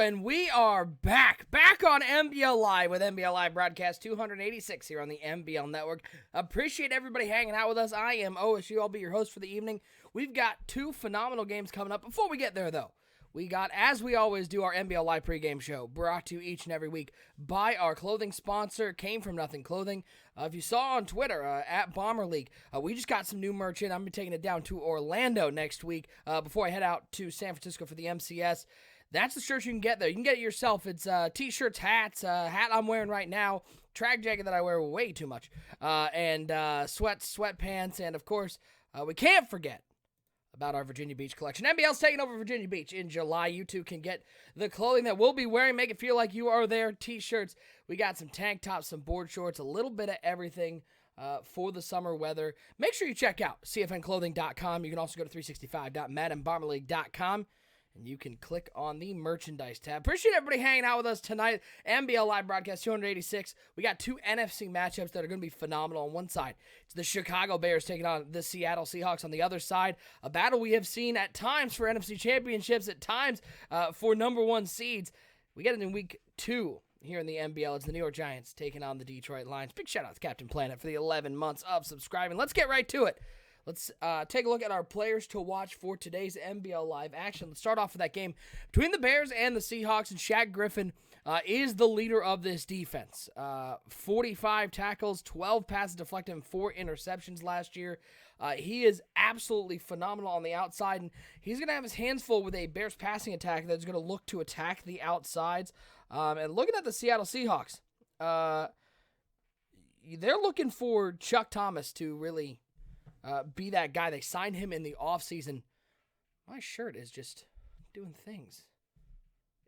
and we are back on NBL Live with NBL Live Broadcast 286 here on the NBL Network. Appreciate everybody hanging out with us. I am OSU. I'll be your host for the evening. We've got two phenomenal games coming up. Before we get there, though, we got, as we always do, our NBL Live pregame show, brought to you each and every week by our clothing sponsor, Came From Nothing Clothing. If you saw on Twitter, at Bomber League, we just got some new merch in. I'm going to be taking it down to Orlando next week before I head out to San Francisco for the MCS. That's the shirt you can get there. You can get it yourself. It's t-shirts, hats, hat I'm wearing right now, track jacket that I wear way too much, and sweatpants, and of course, we can't forget about our Virginia Beach collection. NBL's taking over Virginia Beach in July. You too can get the clothing that we'll be wearing. Make it feel like you are there. T-shirts. We got some tank tops, some board shorts, a little bit of everything for the summer weather. Make sure you check out cfnclothing.com. You can also go to 365.maddenbomberleague.com. And you can click on the merchandise tab. Appreciate everybody hanging out with us tonight. NBL Live Broadcast 286. We got two NFC matchups that are going to be phenomenal. On one side, it's the Chicago Bears taking on the Seattle Seahawks. On the other side, a battle we have seen at times for NFC championships, at times for number one seeds. We get it in week 2 here in the NBL. It's the New York Giants taking on the Detroit Lions. Big shout out to Captain Planet for the 11 months of subscribing. Let's get right to it. Let's take a look at our players to watch for today's NBL Live action. Let's start off with that game between the Bears and the Seahawks, and Shaq Griffin is the leader of this defense. 45 tackles, 12 passes deflected, and 4 interceptions last year. He is absolutely phenomenal on the outside, and he's going to have his hands full with a Bears passing attack that's going to look to attack the outsides. And looking at the Seattle Seahawks, they're looking for Chuck Thomas to really be that guy. They signed him in the offseason. My shirt is just doing things.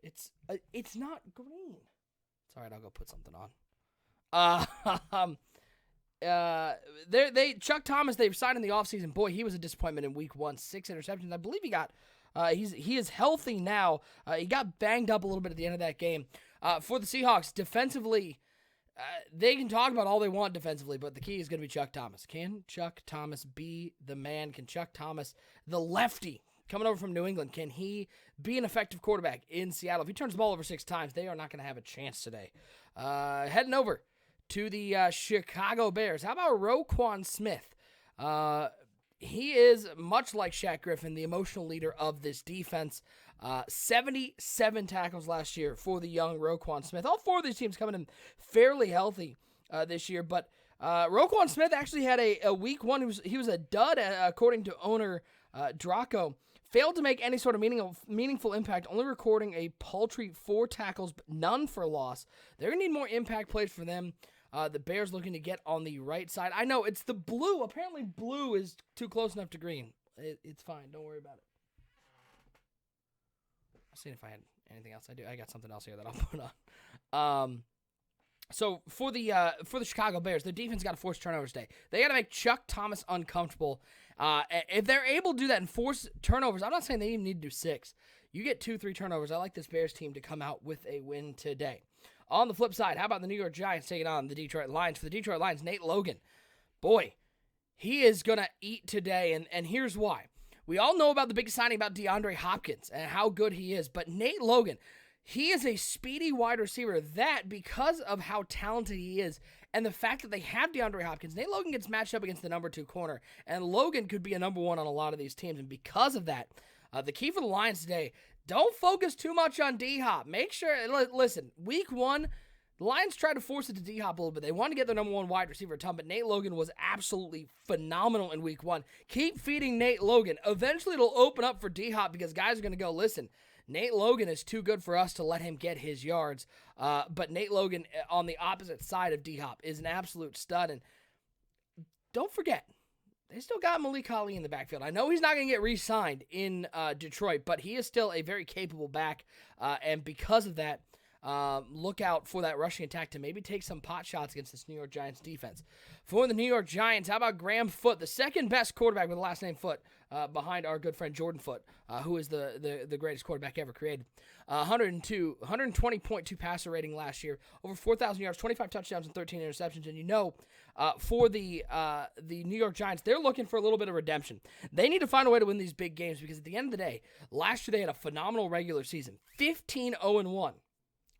It's not green. It's all right. I'll go put something on. Chuck Thomas, they've signed in the offseason. Boy, he was a disappointment in week 1. 6 interceptions. I believe he got. He is healthy now. He got banged up a little bit at the end of that game. For the Seahawks, defensively, they can talk about all they want defensively, but the key is going to be Chuck Thomas. Can Chuck Thomas be the man? Can Chuck Thomas, the lefty, coming over from New England, can he be an effective quarterback in Seattle? If he turns the ball over 6 times, they are not going to have a chance today. Heading over to the Chicago Bears. How about Roquan Smith? He is, much like Shaq Griffin, the emotional leader of this defense. 77 tackles last year for the young Roquan Smith. All 4 of these teams coming in fairly healthy this year, but Roquan Smith actually had a week 1. He was a dud, according to owner Draco. Failed to make any sort of meaningful impact, only recording a paltry 4 tackles, but none for loss. They're going to need more impact plays for them. The Bears looking to get on the right side. I know, it's the blue. Apparently blue is too close enough to green. It's fine. Don't worry about it. I'll see if I had anything else. I got something else here that I'll put on. So for the Chicago Bears, their defense got to force turnovers today. They got to make Chuck Thomas uncomfortable. If they're able to do that and force turnovers, I'm not saying they even need to do 6. You get 2-3 turnovers. I like this Bears team to come out with a win today. On the flip side, how about the New York Giants taking on the Detroit Lions? For the Detroit Lions, Nate Logan. Boy, he is going to eat today, and here's why. We all know about the big signing about DeAndre Hopkins and how good he is, but Nate Logan, he is a speedy wide receiver that, because of how talented he is and the fact that they have DeAndre Hopkins, Nate Logan gets matched up against the number 2 corner, and Logan could be a number 1 on a lot of these teams, and because of that, the key for the Lions today, don't focus too much on D-Hop. Make sure, listen, week 1, the Lions tried to force it to D-Hop a little bit. They wanted to get their number 1 wide receiver a ton, but Nate Logan was absolutely phenomenal in week 1. Keep feeding Nate Logan. Eventually, it'll open up for D-Hop because guys are going to go, listen, Nate Logan is too good for us to let him get his yards. But Nate Logan on the opposite side of D-Hop is an absolute stud. And don't forget, they still got Malik Ali in the backfield. I know he's not going to get re-signed in Detroit, but he is still a very capable back. And because of that, look out for that rushing attack to maybe take some pot shots against this New York Giants defense. For the New York Giants, how about Graham Foote, the second best quarterback with the last name Foote, behind our good friend Jordan Foote, who is the greatest quarterback ever created. 120.2 passer rating last year, over 4,000 yards, 25 touchdowns, and 13 interceptions. And for the New York Giants, they're looking for a little bit of redemption. They need to find a way to win these big games because at the end of the day, last year they had a phenomenal regular season, 15-0-1,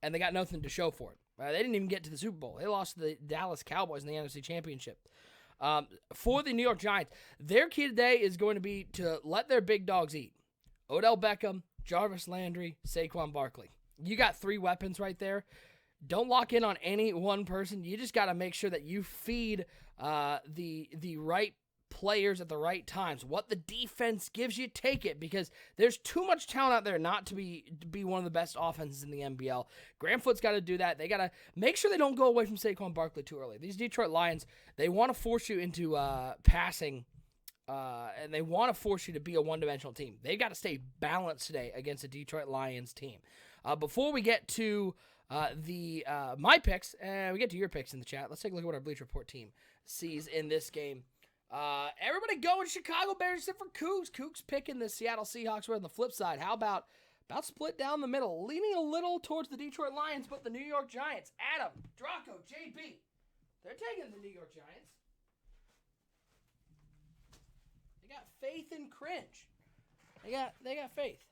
and they got nothing to show for it. They didn't even get to the Super Bowl. They lost to the Dallas Cowboys in the NFC Championship. For the New York Giants, their key today is going to be to let their big dogs eat. Odell Beckham, Jarvis Landry, Saquon Barkley. You got three weapons right there. Don't lock in on any one person. You just got to make sure that you feed the right players at the right times. What the defense gives you, take it, because there's too much talent out there not to be one of the best offenses in the NBL. Graham Foote's got to do that. They got to make sure they don't go away from Saquon Barkley too early. These Detroit Lions, they want to force you into passing, and they want to force you to be a one-dimensional team. They've got to stay balanced today against the Detroit Lions team. Before we get to my picks, and we get to your picks in the chat, let's take a look at what our Bleacher Report team sees in this game. Everybody going Chicago Bears except for Cougs. Cougs picking the Seattle Seahawks. We're on the flip side. How about split down the middle, leaning a little towards the Detroit Lions, but the New York Giants. Adam, Draco, JB, they're taking the New York Giants. They got faith in Cringe. They got faith.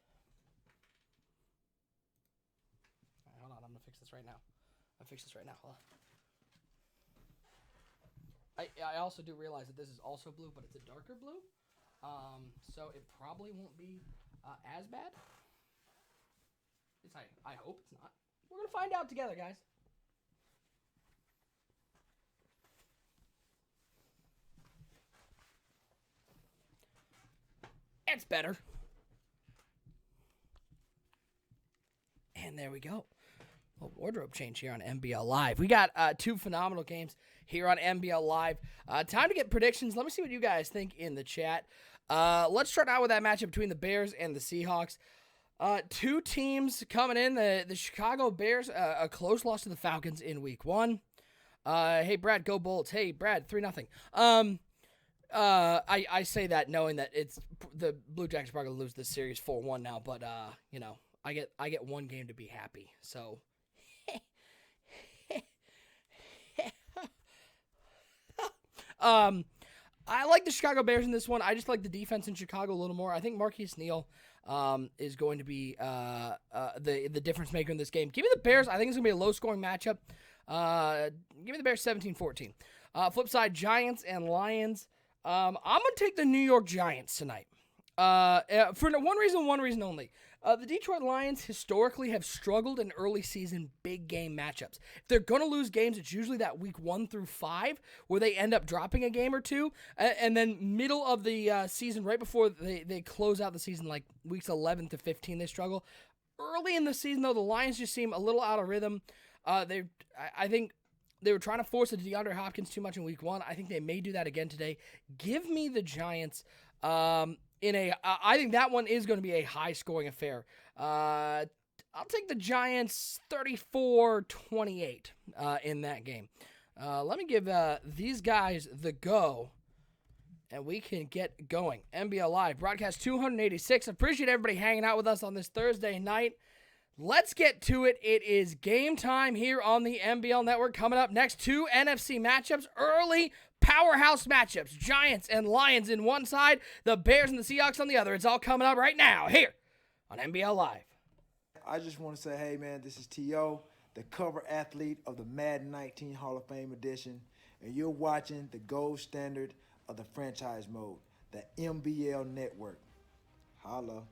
All right, hold on. I'm gonna fix this right now. Hold on. I also do realize that this is also blue, but it's a darker blue, so it probably won't be as bad. I hope it's not. We're gonna find out together, guys. It's better. And there we go. A wardrobe change here on NBL Live. We got two phenomenal games here on NBL Live. Time to get predictions. Let me see what you guys think in the chat. Let's start out with that matchup between the Bears and the Seahawks. Two teams coming in. The Chicago Bears, a close loss to the Falcons in Week 1. Hey, Brad, go Bolts. Hey, Brad, 3-0. I say that knowing that it's the Blue Jackets are probably going to lose this series 4-1 now, but I get one game to be happy. So I like the Chicago Bears in this one. I just like the defense in Chicago a little more. I think Marquise Neal is going to be the difference maker in this game. Give me the Bears. I think it's going to be a low-scoring matchup. Give me the Bears 17-14. Flip side, Giants and Lions. I'm going to take the New York Giants tonight. For one reason only. The Detroit Lions historically have struggled in early season big game matchups. If they're going to lose games, it's usually that week 1 through 5 where they end up dropping a game or two. And then middle of the season, right before they close out the season, like weeks 11 to 15, they struggle. Early in the season, though, the Lions just seem a little out of rhythm. I think they were trying to force it to DeAndre Hopkins too much in week 1. I think they may do that again today. Give me the Giants. I think that one is going to be a high-scoring affair. I'll take the Giants 34-28 in that game. Let me give these guys the go, and we can get going. NBL Live, broadcast 286. Appreciate everybody hanging out with us on this Thursday night. Let's get to it. It is game time here on the NBL Network. Coming up next, 2 NFC matchups, early powerhouse matchups. Giants and Lions in one side, the Bears and the Seahawks on the other. It's all coming up right now here on NBL Live. I just want to say, hey, man, this is T.O., the cover athlete of the Madden 19 Hall of Fame edition, and you're watching the gold standard of the franchise mode, the NBL Network. Holla.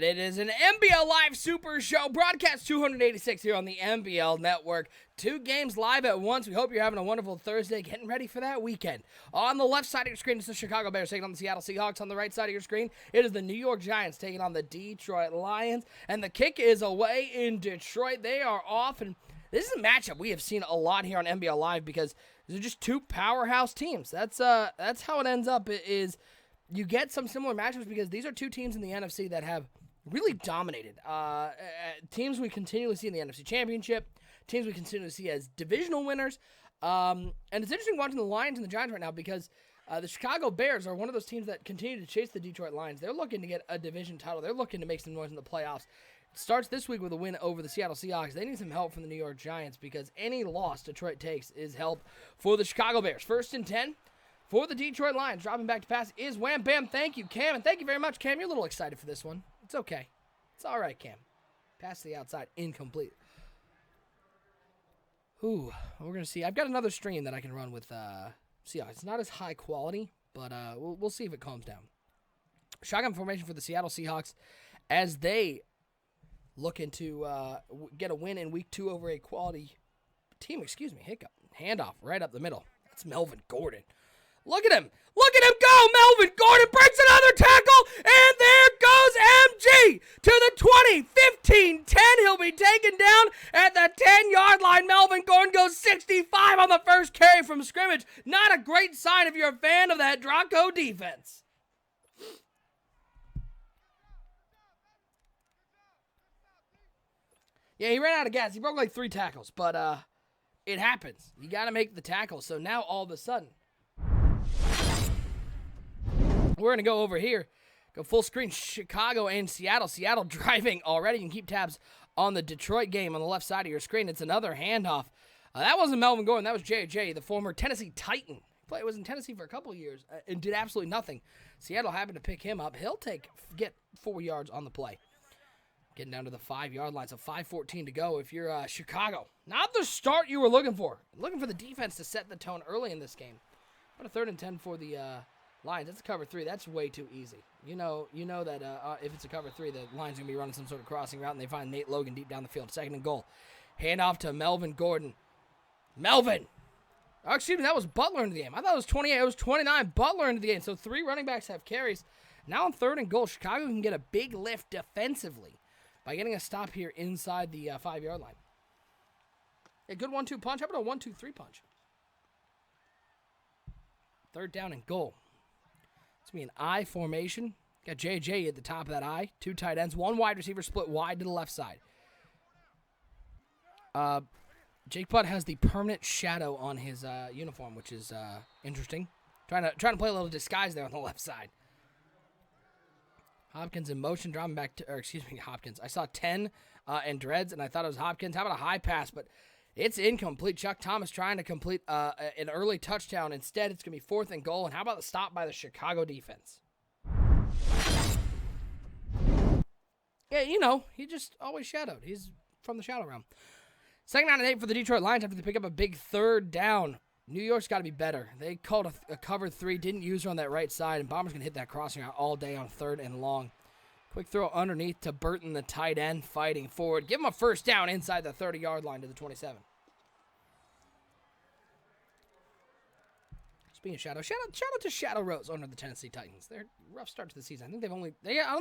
And it is an NBL Live Super Show, broadcast 286 here on the NBL Network. 2 games live at once. We hope you're having a wonderful Thursday, getting ready for that weekend. On the left side of your screen, it's the Chicago Bears taking on the Seattle Seahawks. On the right side of your screen, it is the New York Giants taking on the Detroit Lions. And the kick is away in Detroit. They are off, and this is a matchup we have seen a lot here on NBL Live because they're just 2 powerhouse teams. That's how it ends up. Is you get some similar matchups because these are 2 teams in the NFC that have really dominated. Teams we continually see in the NFC Championship, teams we continually see as divisional winners. And it's interesting watching the Lions and the Giants right now because the Chicago Bears are one of those teams that continue to chase the Detroit Lions. They're looking to get a division title. They're looking to make some noise in the playoffs. It starts this week with a win over the Seattle Seahawks. They need some help from the New York Giants because any loss Detroit takes is help for the Chicago Bears. 1st and 10. For the Detroit Lions, dropping back to pass is Wham Bam. Thank you, Cam, and thank you very much, Cam. You're a little excited for this one. It's okay. It's all right, Cam. Pass to the outside, incomplete. Ooh, we're going to see. I've got another stream that I can run with Seahawks. It's not as high quality, but we'll see if it calms down. Shotgun formation for the Seattle Seahawks as they look into get a win in Week 2 over a quality team. Excuse me, hiccup. Handoff right up the middle. That's Melvin Gordon. Look at him. Look at him go. Melvin Gordon breaks another tackle, and there goes MG to the 20, 15, 10. He'll be taken down at the 10-yard line. Melvin Gordon goes 65 on the first carry from scrimmage. Not a great sign if you're a fan of that Draco defense. Yeah, he ran out of gas. He broke like 3 tackles, but it happens. You got to make the tackle. So now all of a sudden, we're going to go over here, go full screen, Chicago and Seattle. Seattle driving already. You can keep tabs on the Detroit game on the left side of your screen. It's another handoff. That wasn't Melvin Gordon. That was J.J., the former Tennessee Titan. He was in Tennessee for a couple of years and did absolutely nothing. Seattle happened to pick him up. He'll get 4 yards on the play. Getting down to the 5-yard line, so 5:14 to go if you're Chicago. Not the start you were looking for. Looking for the defense to set the tone early in this game. But a 3rd and 10 for the Lions. That's a cover 3. That's way too easy. You know that if it's a cover 3, the Lions are going to be running some sort of crossing route, and they find Nate Logan deep down the field. 2nd and goal. Hand off to Melvin Gordon. Melvin! Oh, excuse me, that was Butler into the game. I thought it was 28. It was 29. Butler into the game. So 3 running backs have carries. Now on 3rd and goal, Chicago can get a big lift defensively by getting a stop here inside the 5-yard line. A good 1-2 punch. How about a 1-2-3 punch? 3rd down and goal. It's going to be an I formation. Got JJ at the top of that I. 2 tight ends. 1 wide receiver split wide to the left side. Jake Butt has the permanent shadow on his uniform, which is interesting. Trying to play a little disguise there on the left side. Hopkins in motion, dropping back to, Hopkins. I saw 10 and Dreads, and I thought it was Hopkins. How about a high pass? But it's incomplete. Chuck Thomas trying to complete an early touchdown. Instead, it's going to be 4th and goal. And how about the stop by the Chicago defense? Yeah, he just always shadowed. He's from the shadow realm. 2nd down and 8 for the Detroit Lions after they pick up a big 3rd down. New York's got to be better. They called a cover 3, didn't use her on that right side, and Bombers going to hit that crossing out all day on 3rd and long. Quick throw underneath to Burton, the tight end, fighting forward. Give him a 1st down inside the 30-yard line to the 27. Speaking of Shadow, shout out to Shadow Rose under the Tennessee Titans. They're a rough start to the season. I think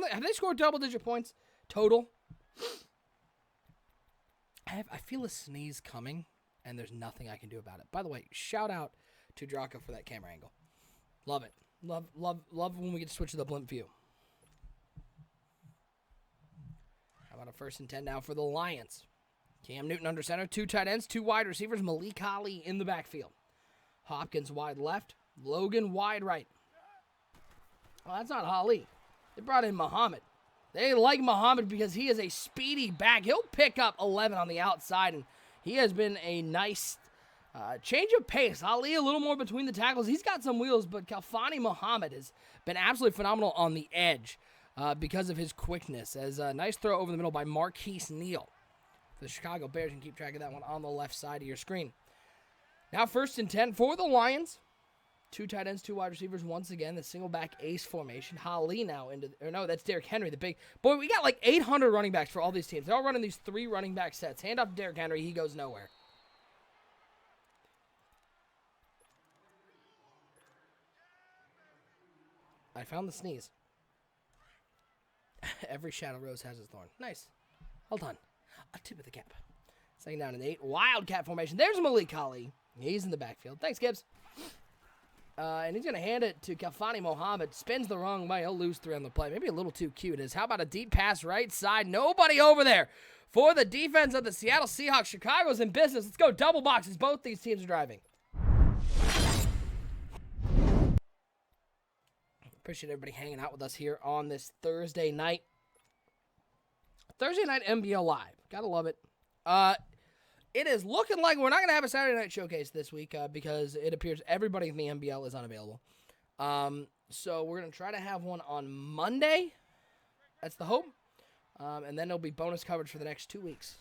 have they scored double-digit points total? I feel a sneeze coming, and there's nothing I can do about it. By the way, shout out to Draco for that camera angle. Love it. Love when we get to switch to the blimp view. How about a 1st and 10 now for the Lions? Cam Newton under center, 2 tight ends, 2 wide receivers, Malik Ali in the backfield. Hopkins wide left, Logan wide right. Well, that's not Ali. They brought in Muhammad. They like Muhammad because he is a speedy back. He'll pick up 11 on the outside, and he has been a nice change of pace. Ali a little more between the tackles. He's got some wheels, but Kalfani Muhammad has been absolutely phenomenal on the edge because of his quickness. As a nice throw over the middle by Marquise Neal. For the Chicago Bears, you can keep track of that one on the left side of your screen. Now 1st and 10 for the Lions. Two tight ends, two wide receivers. Once again, the single back ace formation. Holly now that's Derrick Henry, the big boy. We got like 800 running backs for all these teams. They're all running these 3 running back sets. Hand off to Derrick Henry. He goes nowhere. I found the sneeze. Every shadow rose has its thorn. Nice. Well done. A tip of the cap. Second down and 8. Wildcat formation. There's Malik Ali. He's in the backfield. Thanks, Gibbs. And he's going to hand it to Khalfani Mohammed. Spins the wrong way. He'll lose 3 on the play. Maybe a little too cute. How about a deep pass right side? Nobody over there for the defense of the Seattle Seahawks. Chicago's in business. Let's go double boxes. Both these teams are driving. Appreciate everybody hanging out with us here on this Thursday night. Thursday night NBL Live. Gotta love it. It is looking like we're not going to have a Saturday night showcase this week because it appears everybody in the NBL is unavailable. So we're going to try to have one on Monday. That's the hope. And then there'll be bonus coverage for the next 2 weeks.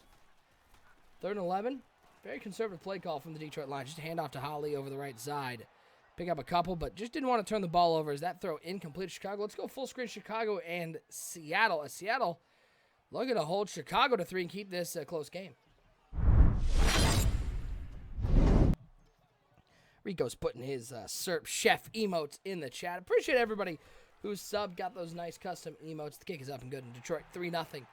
3rd and 11. Very conservative play call from the Detroit Lions. Just a handoff to Holly over the right side. Pick up a couple, but just didn't want to turn the ball over. Is that throw incomplete to Chicago? Let's go full screen Chicago and Seattle. As Seattle looking to hold Chicago to 3 and keep this a close game. Rico's putting his Serp Chef emotes in the chat. Appreciate everybody who's subbed, got those nice custom emotes. The kick is up and good in Detroit. 3-0.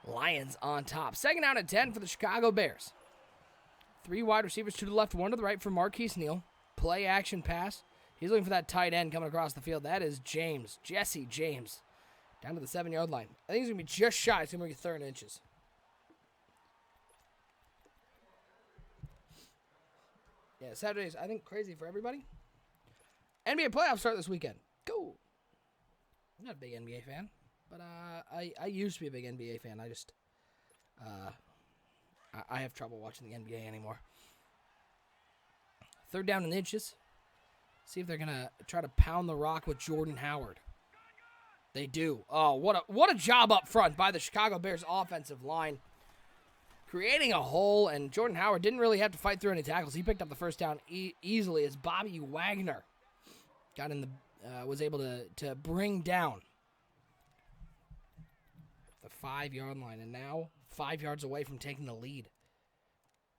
Lions on top. Second down and 10 for the Chicago Bears. 3 wide receivers, 2 to the left, 1 to the right for Marquise Neal. Play action pass. He's looking for that tight end coming across the field. That is Jesse James. Down to the 7-yard line. I think he's going to be just shy. It's going to be 3rd inches. Yeah, Saturday's, I think, crazy for everybody. NBA playoffs start this weekend. Go. I'm not a big NBA fan, but I used to be a big NBA fan. I just, I have trouble watching the NBA anymore. 3rd down and inches. See if they're going to try to pound the rock with Jordan Howard. They do. Oh, what a job up front by the Chicago Bears offensive line. Creating a hole, and Jordan Howard didn't really have to fight through any tackles. He picked up the first down easily as Bobby Wagner got in was able to bring down the 5-yard line, and now 5 yards away from taking the lead.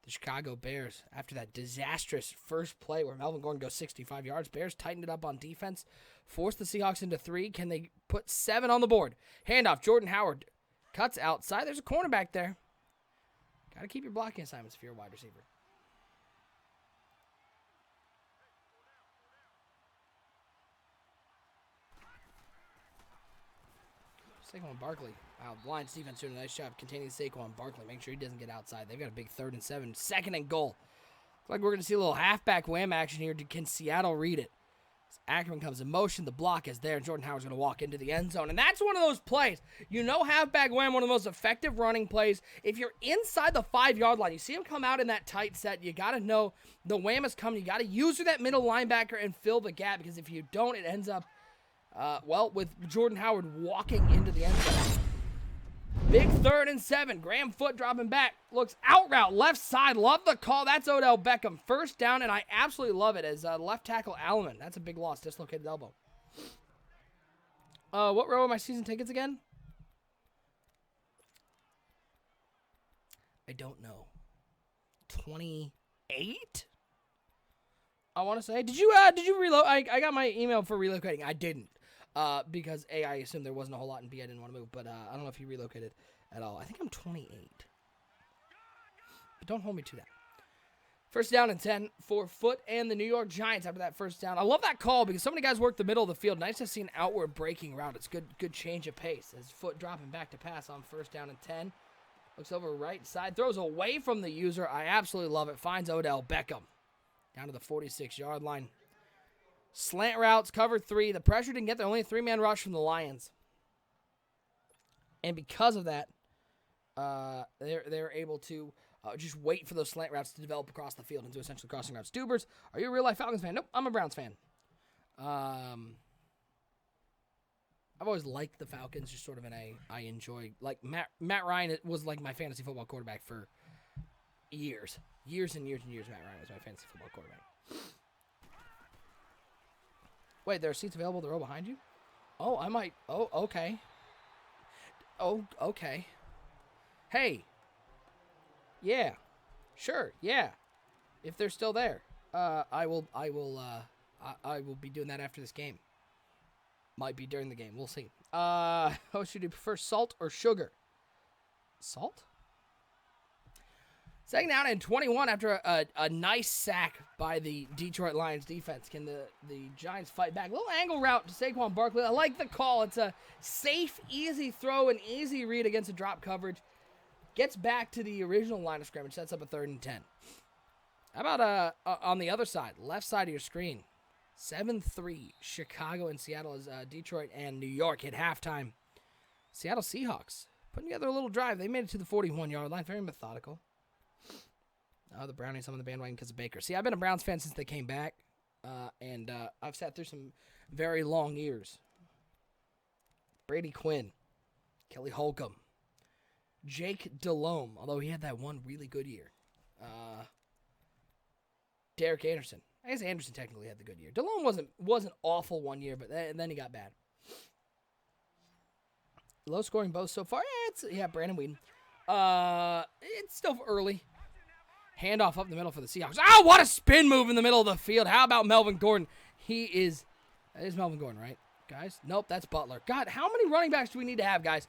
The Chicago Bears, after that disastrous first play where Melvin Gordon goes 65 yards, Bears tightened it up on defense, forced the Seahawks into 3. Can they put 7 on the board? Handoff, Jordan Howard cuts outside. There's a cornerback there. Got to keep your blocking assignments if you're a wide receiver. Saquon Barkley. Wow, the Lions defense doing a nice job containing Saquon Barkley, making sure he doesn't get outside. They've got a big 3rd and 7. 2nd and goal. Looks like we're going to see a little halfback wham action here. Can Seattle read it? Ackerman comes in motion. The block is there, and Jordan Howard's going to walk into the end zone. And that's one of those plays. You know, halfback wham, one of the most effective running plays. If you're inside the 5-yard line, you see him come out in that tight set, you got to know the wham is coming. You got to use that middle linebacker and fill the gap, because if you don't, it ends up, with Jordan Howard walking into the end zone. Big 3rd and 7. Graham foot dropping back. Looks out route. Left side. Love the call. That's Odell Beckham. 1st down, and I absolutely love it as left tackle Alleman. That's a big loss. Dislocated elbow. What row are my season tickets again? I don't know. 28? I want to say. Did you reload? I got my email for relocating. I didn't. Because A, I assumed there wasn't a whole lot, and B, I didn't want to move. But I don't know if you relocated at all. I think I'm 28. But don't hold me to that. 1st down and 10 for Foot and the New York Giants after that 1st down. I love that call because so many guys work the middle of the field. Nice to see an outward breaking route. It's good change of pace. As Foot dropping back to pass on 1st down and 10. Looks over right side. Throws away from the user. I absolutely love it. Finds Odell Beckham. Down to the 46-yard line. Slant routes, cover 3. The pressure didn't get there. Only a 3-man rush from the Lions. And because of that, they're able to just wait for those slant routes to develop across the field into essentially crossing routes. Dubers, are you a real-life Falcons fan? Nope, I'm a Browns fan. I've always liked the Falcons, just sort of I enjoy. Like, Matt Ryan was like my fantasy football quarterback for years. Years and years and years, Matt Ryan was my fantasy football quarterback. Wait, there are seats available to row behind you? Oh, I might. Oh, okay. Oh, okay. Hey. Yeah. Sure. Yeah. If they're still there. I will be doing that after this game. Might be during the game. We'll see. How should you prefer, salt or sugar? Salt? Second down and 21 after a nice sack by the Detroit Lions defense. Can the Giants fight back? Little angle route to Saquon Barkley. I like the call. It's a safe, easy throw, and easy read against a drop coverage. Gets back to the original line of scrimmage. Sets up a 3rd and 10. How about on the other side, left side of your screen? 7-3, Chicago and Seattle as Detroit and New York hit halftime. Seattle Seahawks putting together a little drive. They made it to the 41-yard line. Very methodical. Oh, the Brownies on the bandwagon because of Baker. See, I've been a Browns fan since they came back, and I've sat through some very long years. Brady Quinn, Kelly Holcomb, Jake Delhomme, although he had that one really good year. Derek Anderson. I guess Anderson technically had the good year. Delhomme wasn't awful one year, but then he got bad. Low scoring both so far. Brandon Weeden. It's still early. Handoff up the middle for the Seahawks. Oh, what a spin move in the middle of the field. How about Melvin Gordon? That is Melvin Gordon, right, guys? Nope, that's Butler. God, how many running backs do we need to have, guys?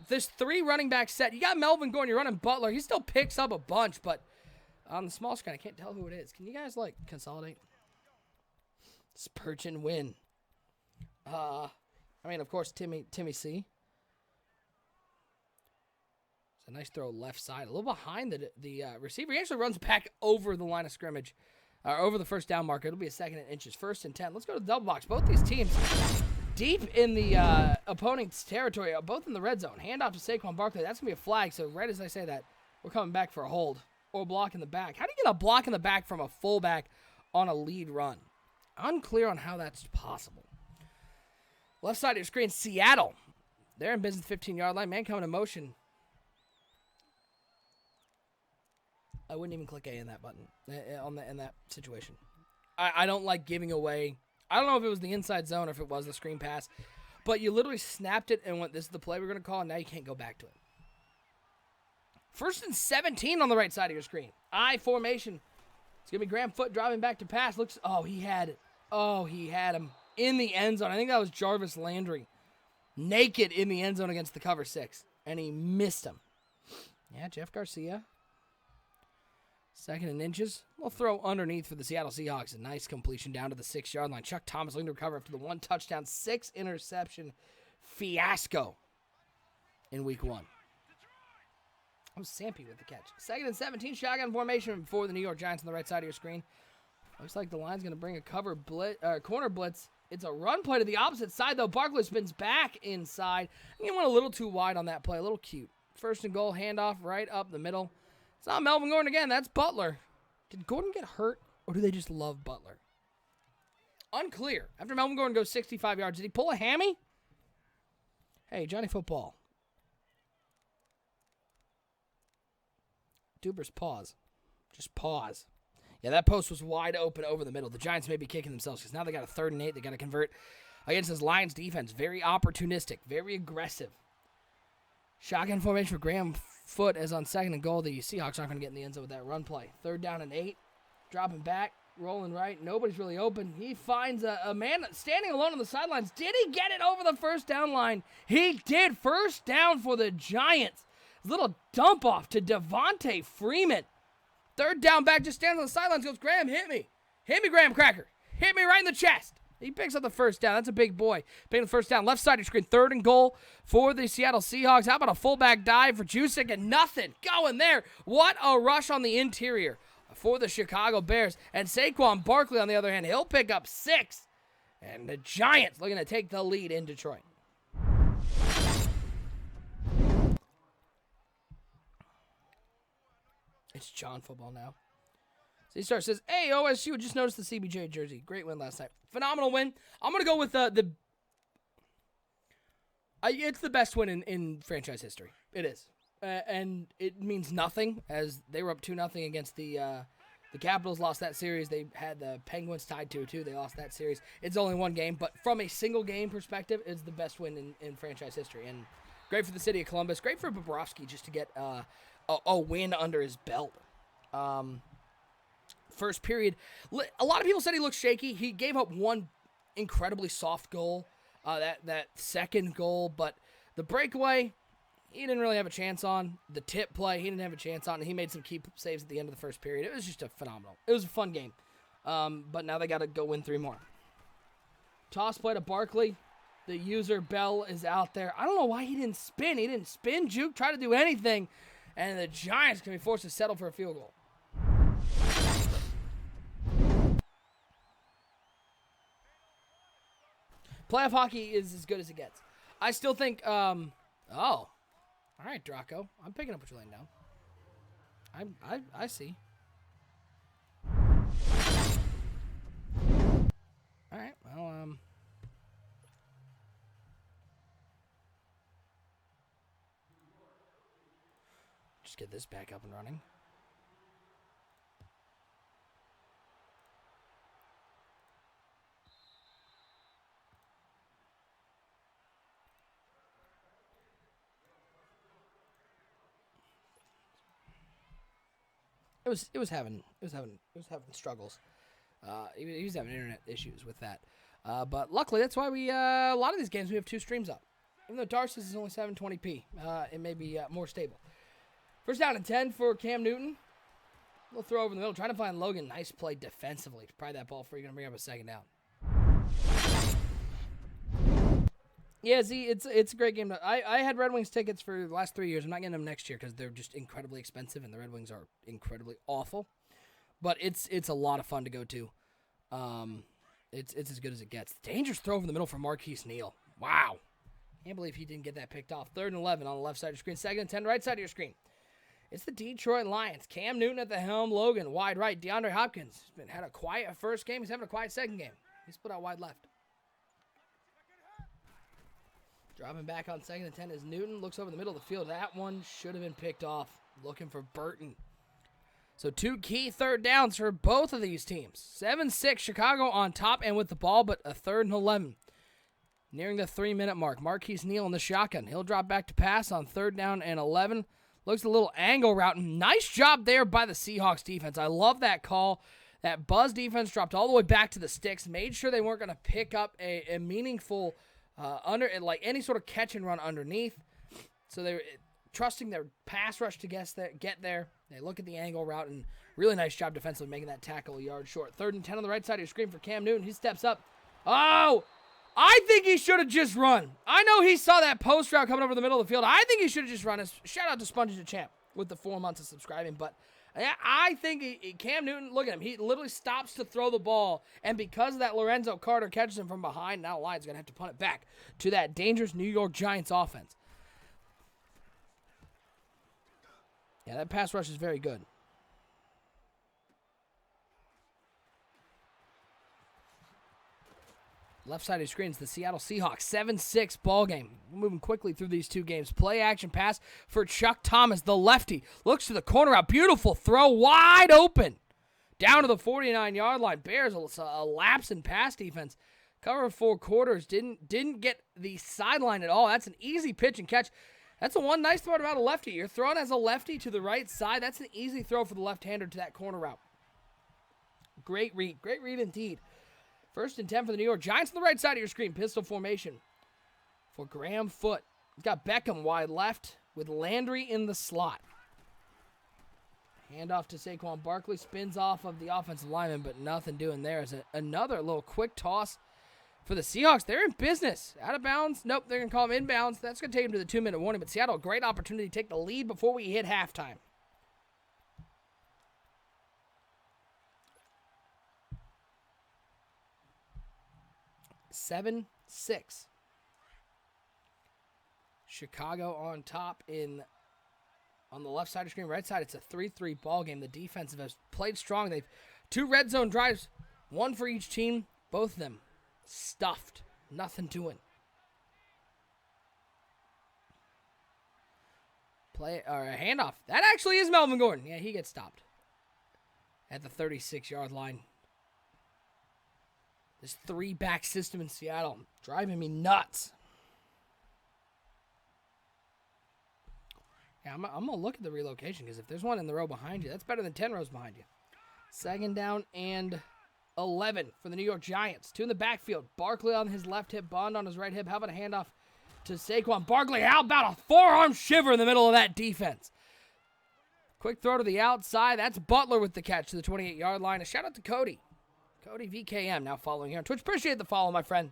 There's 3 running backs set. You got Melvin Gordon. You're running Butler. He still picks up a bunch, but on the small screen, I can't tell who it is. Can you guys, consolidate? Spurgeon win. Of course, Timmy C. It's a nice throw left side. A little behind the receiver. He actually runs back over the line of scrimmage. Over the first down marker. It'll be a 2nd and inches. 1st and 10. Let's go to the double box. Both these teams deep in the opponent's territory. Both in the red zone. Handoff to Saquon Barkley. That's going to be a flag. So right as I say that, we're coming back for a hold. Or block in the back. How do you get a block in the back from a fullback on a lead run? Unclear on how that's possible. Left side of your screen, Seattle. They're in business 15-yard line. Man coming in motion. I wouldn't even click A in that button in that situation. I don't like giving away. I don't know if it was the inside zone or if it was the screen pass, but you literally snapped it and went, this is the play we're going to call, and now you can't go back to it. 1st and 17 on the right side of your screen. I formation. It's going to be Graham Foote driving back to pass. He had him in the end zone. I think that was Jarvis Landry. Naked in the end zone against the cover 6. And he missed him. Yeah, Jeff Garcia. 2nd and inches. We'll throw underneath for the Seattle Seahawks. A nice completion down to the 6-yard line. Chuck Thomas looking to recover after the 1 touchdown, 6 interception fiasco in week 1. I'm Sampy with the catch. 2nd and 17, shotgun formation for the New York Giants on the right side of your screen. Looks like the line's going to bring a corner blitz. It's a run play to the opposite side, though. Barkley spins back inside. He went a little too wide on that play, a little cute. 1st and goal, handoff right up the middle. It's not Melvin Gordon again. That's Butler. Did Gordon get hurt, or do they just love Butler? Unclear. After Melvin Gordon goes 65 yards, did he pull a hammy? Hey, Johnny Football. Dubers, pause. Just pause. Yeah, that post was wide open over the middle. The Giants may be kicking themselves because now they got a 3rd and 8. They got to convert against this Lions defense. Very opportunistic, very aggressive. Shotgun formation for Graham Foote as on 2nd and goal. The Seahawks aren't going to get in the end zone with that run play. 3rd down and 8. Dropping back, rolling right. Nobody's really open. He finds a man standing alone on the sidelines. Did he get it over the 1st down line? He did. 1st down for the Giants. Little dump off to Devontae Freeman. 3rd down back, just stands on the sidelines, goes, Graham, hit me. Hit me, Graham Cracker. Hit me right in the chest. He picks up the 1st down. That's a big boy. Picking the 1st down. Left side of your screen, 3rd and goal for the Seattle Seahawks. How about a fullback dive for Jusic and nothing going there. What a rush on the interior for the Chicago Bears. And Saquon Barkley, on the other hand, he'll pick up 6. And the Giants looking to take the lead in Detroit. It's John Football now. So he starts, says, hey, OSU, just noticed the CBJ jersey. Great win last night. Phenomenal win. I'm going to go with it's the best win in franchise history. It is. And it means nothing, as they were up 2-0 against the The Capitals lost that series. They had the Penguins tied 2-2. They lost that series. It's only one game, but from a single game perspective, it's the best win in franchise history. And great for the city of Columbus. Great for Bobrovsky just to get a win under his belt. First period, a lot of people said he looked shaky. He gave up one incredibly soft goal, that second goal, but the breakaway, he didn't really have a chance on. The tip play, he didn't have a chance on. And he made some key saves at the end of the first period. It was just a phenomenal. It was a fun game. But now they got to go win 3 more. Toss play to Barkley. The user, Bell, is out there. I don't know why he didn't spin. He didn't spin, juke, try to do anything. And the Giants can be forced to settle for a field goal. Playoff hockey is as good as it gets. I still think, all right, Draco. I'm picking up what you're laying down. I see. All right. Well, just get this back up and running. It was having struggles. He was having internet issues with that. But luckily, that's why a lot of these games we have 2 streams up. Even though Darcy's is only 720p, it may be more stable. First down and 10 for Cam Newton. Little throw over the middle, trying to find Logan. Nice play defensively to pry that ball free. Gonna bring up a second down. Yeah, see, it's a great game. I had Red Wings tickets for the last 3 years. I'm not getting them next year because they're just incredibly expensive, and the Red Wings are incredibly awful. But it's a lot of fun to go to. It's as good as it gets. Dangerous throw over the middle for Marquise Neal. Wow. Can't believe he didn't get that picked off. 3rd and 11 on the left side of your screen. 2nd and 10 right side of your screen. It's the Detroit Lions. Cam Newton at the helm. Logan wide right. DeAndre Hopkins had a quiet first game. He's having a quiet second game. He's put out wide left. Dropping back on 2nd and 10 is Newton. Looks over the middle of the field. That one should have been picked off. Looking for Burton. So 2 key 3rd downs for both of these teams. 7-6 Chicago on top and with the ball, but a 3rd and 11. Nearing the 3-minute mark. Marquise Neal in the shotgun. He'll drop back to pass on 3rd down and 11. Looks a little angle route. Nice job there by the Seahawks defense. I love that call. That Buzz defense dropped all the way back to the sticks. Made sure they weren't going to pick up a meaningful like any sort of catch and run underneath. So they're trusting their pass rush to get there. They look at the angle route, and really nice job defensively making that tackle a yard short. 3rd and 10 on the right side of your screen for Cam Newton. He steps up. Oh, I think he should have just run. I know he saw that post route coming over the middle of the field. I think he should have just run. Shout out to Sponges the Champ with the 4 months of subscribing. But I think Cam Newton, look at him. He literally stops to throw the ball. And because of that, Lorenzo Carter catches him from behind. Now Lions going to have to punt it back to that dangerous New York Giants offense. Yeah, that pass rush is very good. Left side of the screen is the Seattle Seahawks. 7-6 ball game. We're moving quickly through these 2 games. Play action pass for Chuck Thomas, the lefty. Looks to the corner out. Beautiful throw. Wide open. Down to the 49-yard line. Bears a lapse in pass defense. Cover 4 quarters. Didn't get the sideline at all. That's an easy pitch and catch. That's the one nice throw about a lefty. You're throwing as a lefty to the right side. That's an easy throw for the left-hander to that corner route. Great read. Great read indeed. 1st and 10 for the New York Giants on the right side of your screen. Pistol formation for Graham Foote. He's got Beckham wide left with Landry in the slot. Handoff to Saquon Barkley. Spins off of the offensive lineman, but nothing doing there. Is another little quick toss for the Seahawks. They're in business. Out of bounds. Nope, they're going to call him inbounds. That's going to take him to the 2-minute warning. But Seattle, great opportunity to take the lead before we hit halftime. Seven, 6. Chicago on top on the left side of the screen. Right side, it's a 3-3 ball game. The defensive has played strong. They've 2 red zone drives, 1 for each team. Both of them stuffed. Nothing doing. Play or a handoff. That actually is Melvin Gordon. Yeah, he gets stopped. at the 36-yard line. This 3-back system in Seattle driving me nuts. Yeah, I'm going to look at the relocation because if there's one in the row behind you, that's better than 10 rows behind you. 2nd down and 11 for the New York Giants. 2 in the backfield. Barkley on his left hip, Bond on his right hip. How about a handoff to Saquon Barkley? How about a forearm shiver in the middle of that defense? Quick throw to the outside. That's Butler with the catch to the 28-yard line. A shout out to Cody. Cody VKM now following here on Twitch. Appreciate the follow, my friend.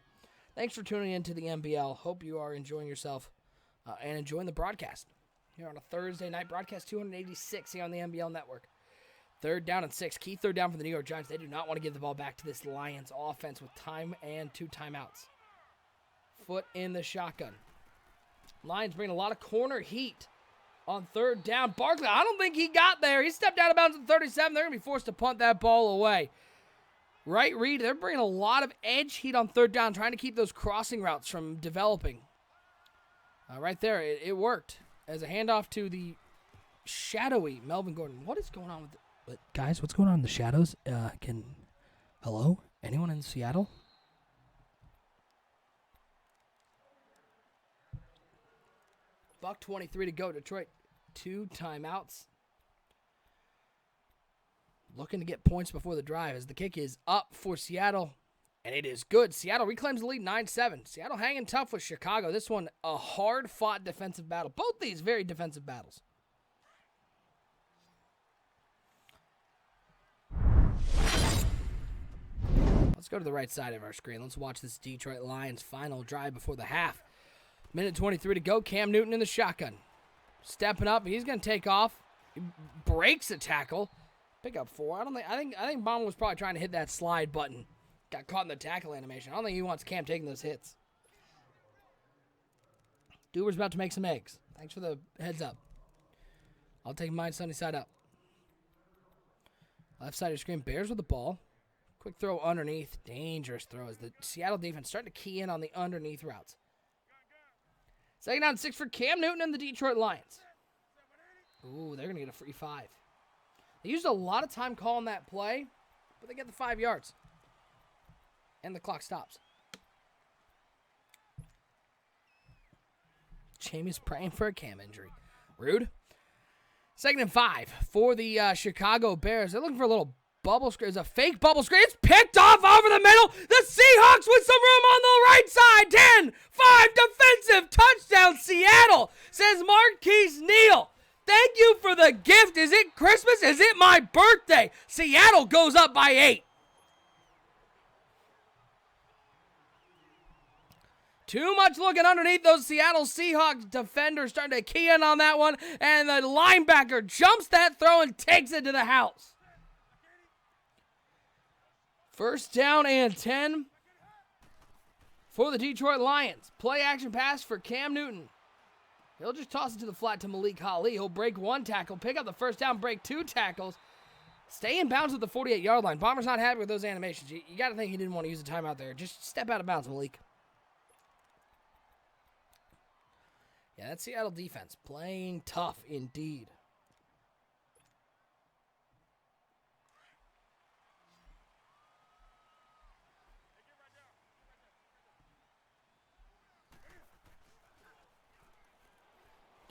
Thanks for tuning in to the NBL. Hope you are enjoying yourself and enjoying the broadcast here on a Thursday night broadcast 286 here on the NBL network. 3rd down and 6. Key 3rd down for the New York Giants. They do not want to give the ball back to this Lions offense with time and 2 timeouts. Foot in the shotgun. Lions bring a lot of corner heat on 3rd down. Barkley, I don't think he got there. He stepped out of bounds at 37. They're going to be forced to punt that ball away. Right read, they're bringing a lot of edge heat on 3rd down, trying to keep those crossing routes from developing. Right there, it worked. As a handoff to the shadowy Melvin Gordon. What is going on with guys, what's going on in the shadows? Hello? Anyone in Seattle? $1:23 to go. Detroit, 2 timeouts. Looking to get points before the drive as the kick is up for Seattle, and it is good. Seattle reclaims the lead 9-7. Seattle hanging tough with Chicago. This one, a hard-fought defensive battle. Both these very defensive battles. Let's go to the right side of our screen. Let's watch this Detroit Lions final drive before the half. 1:23 to go. Cam Newton in the shotgun. Stepping up. He's going to take off. He breaks a tackle. Pick up 4. I think Bauman was probably trying to hit that slide button. Got caught in the tackle animation. I don't think he wants Cam taking those hits. Duber's about to make some eggs. Thanks for the heads up. I'll take mine sunny side up. Left side of your screen. Bears with the ball. Quick throw underneath. Dangerous throw as the Seattle defense starting to key in on the underneath routes. 2nd down and 6 for Cam Newton and the Detroit Lions. Ooh, they're going to get a free 5. They used a lot of time calling that play, but they get the 5 yards. And the clock stops. Jamie's praying for a Cam injury. Rude. 2nd and 5 for the Chicago Bears. They're looking for a little bubble screen. It's a fake bubble screen. It's picked off over the middle. The Seahawks with some room on the right side. 10-5 defensive touchdown Seattle, says Marquise Neal. Thank you for the gift. Is it Christmas? Is it my birthday? Seattle goes up by 8. Too much looking underneath those Seattle Seahawks defenders, starting to key in on that one, and the linebacker jumps that throw and takes it to the house. 1st down and 10 for the Detroit Lions. Play action pass for Cam Newton. He'll just toss it to the flat to Malik Ali. He'll break 1 tackle, pick up the 1st down, break 2 tackles, stay in bounds at the 48-yard line. Bomber's not happy with those animations. You got to think he didn't want to use a timeout there. Just step out of bounds, Malik. Yeah, that Seattle defense playing tough indeed.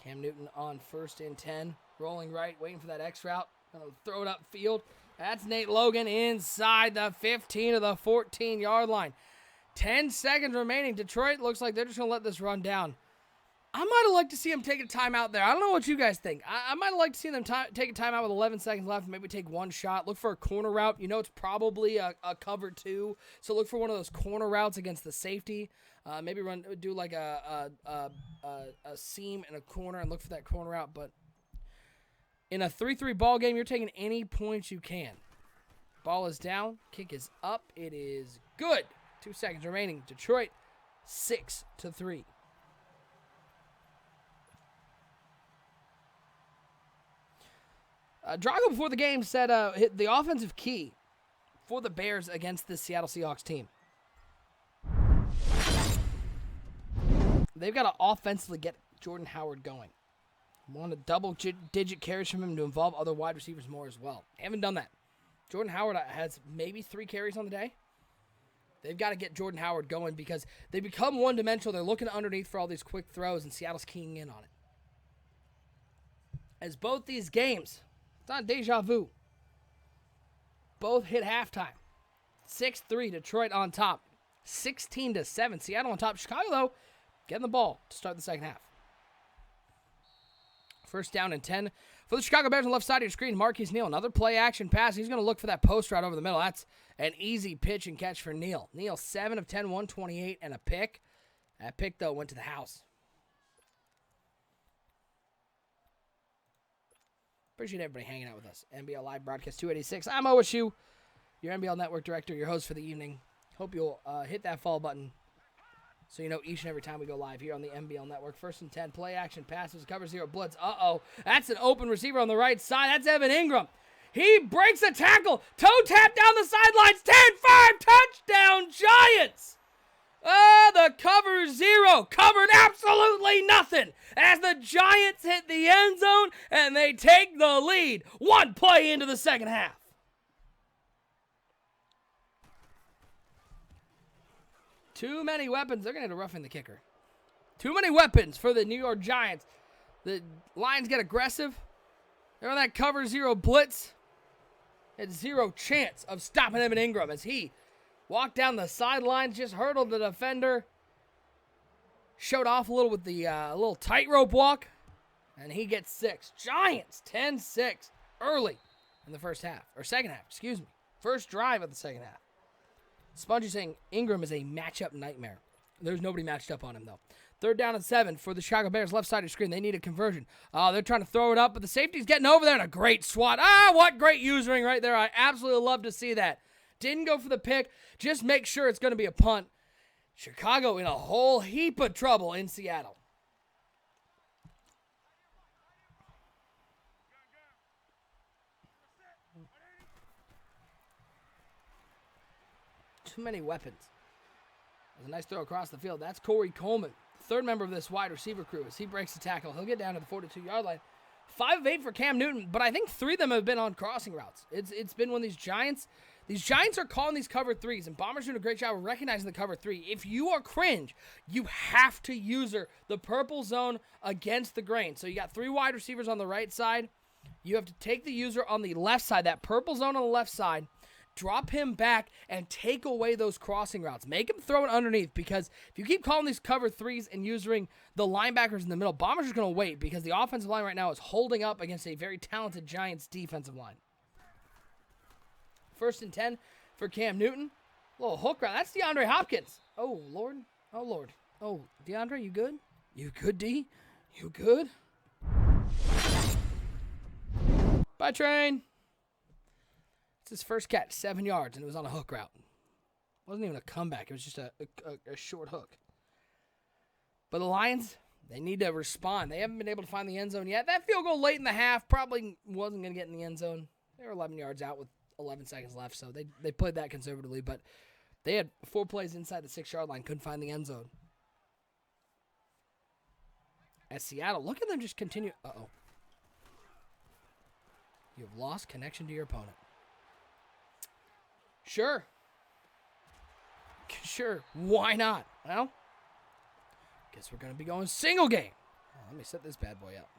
Cam Newton on 1st and 10. Rolling right, waiting for that X route. Gonna throw it upfield. That's Nate Logan inside the 15 of the 14-yard line. 10 seconds remaining. Detroit looks like they're just going to let this run down. I might have liked to see him take a timeout there. I don't know what you guys think. I might have liked to see them take a timeout with 11 seconds left. Maybe take 1 shot. Look for a corner route. You know it's probably a cover 2. So look for one of those corner routes against the safety. Maybe do like a seam and a corner and look for that corner route. But in a 3-3 ball game, you're taking any points you can. Ball is down. Kick is up. It is good. 2 seconds remaining. Detroit 6-3. Drago before the game said the offensive key for the Bears against the Seattle Seahawks team. They've got to offensively get Jordan Howard going. Want a double-digit carries from him to involve other wide receivers more as well. Haven't done that. Jordan Howard has maybe 3 carries on the day. They've got to get Jordan Howard going because they become one-dimensional. They're looking underneath for all these quick throws, and Seattle's keying in on it. As both these games, it's not deja vu, both hit halftime. 6-3, Detroit on top. 16-7, Seattle on top. Chicago, though, getting the ball to start the second half. First down and 10 for the Chicago Bears on the left side of your screen. Marquise Neal, another play-action pass. He's going to look for that post route over the middle. That's an easy pitch and catch for Neal. Neal, 7 of 10, 128, and a pick. That pick, though, went to the house. Appreciate everybody hanging out with us. NBL Live Broadcast 286. I'm OSU, your NBL Network Director, your host for the evening. Hope you'll hit that follow button so you know each and every time we go live here on the NBL Network. First and 10, play action passes, cover 0 blitz. Uh-oh, that's an open receiver on the right side. That's Evan Ingram. He breaks a tackle. Toe tap down the sidelines. 10-5, touchdown Giants. The cover 0 covered absolutely nothing as the Giants hit the end zone and they take the lead. One play into the second half. Too many weapons. They're going to roughing the kicker. Too many weapons for the New York Giants. The Lions get aggressive. They're on that cover 0 blitz. Had 0 chance of stopping Evan Ingram as he walked down the sidelines, just hurdled the defender. Showed off a little with the little tightrope walk. And he gets 6. Giants 10-6 early in the first half. Or second half, excuse me. First drive of the second half. Spongy saying Ingram is a matchup nightmare. There's nobody matched up on him, though. Third down and 7 for the Chicago Bears, left side of the screen. They need a conversion. They're trying to throw it up, but the safety's getting over there and a great swat. What great usering right there. I absolutely love to see that. Didn't go for the pick. Just make sure it's going to be a punt. Chicago in a whole heap of trouble in Seattle. Too mmany weapons. There's a nice throw across the field. That's Corey Coleman, third member of this wide receiver crew. As he breaks the tackle, he'll get down to the 42-yard line. 5 of 8 for Cam Newton, but I think 3 of them have been on crossing routes. It's been one of these Giants. These Giants are calling these cover 3s, and Bombers doing a great job of recognizing the cover 3. If you are cringe, you have to user the purple zone against the grain. So you got 3 wide receivers on the right side. You have to take the user on the left side, that purple zone on the left side, drop him back, and take away those crossing routes. Make him throw it underneath, because if you keep calling these cover 3s and using the linebackers in the middle, Bombers are going to wait, because the offensive line right now is holding up against a very talented Giants defensive line. First and 10 for Cam Newton. Little hook route. That's DeAndre Hopkins. Oh, Lord. Oh, Lord. Oh, DeAndre, you good? You good, D? You good? Bye, train. It's his first catch, 7 yards, and it was on a hook route. It wasn't even a comeback. It was just a short hook. But the Lions, they need to respond. They haven't been able to find the end zone yet. That field goal late in the half probably wasn't going to get in the end zone. They were 11 yards out with 11 seconds left, so they played that conservatively. But they had 4 plays inside the 6-yard line, couldn't find the end zone. At Seattle, look at them just continue. Uh-oh. You have lost connection to your opponent. Sure. Sure. Why not? Well, guess we're going to be going single game. Oh, let me set this bad boy up.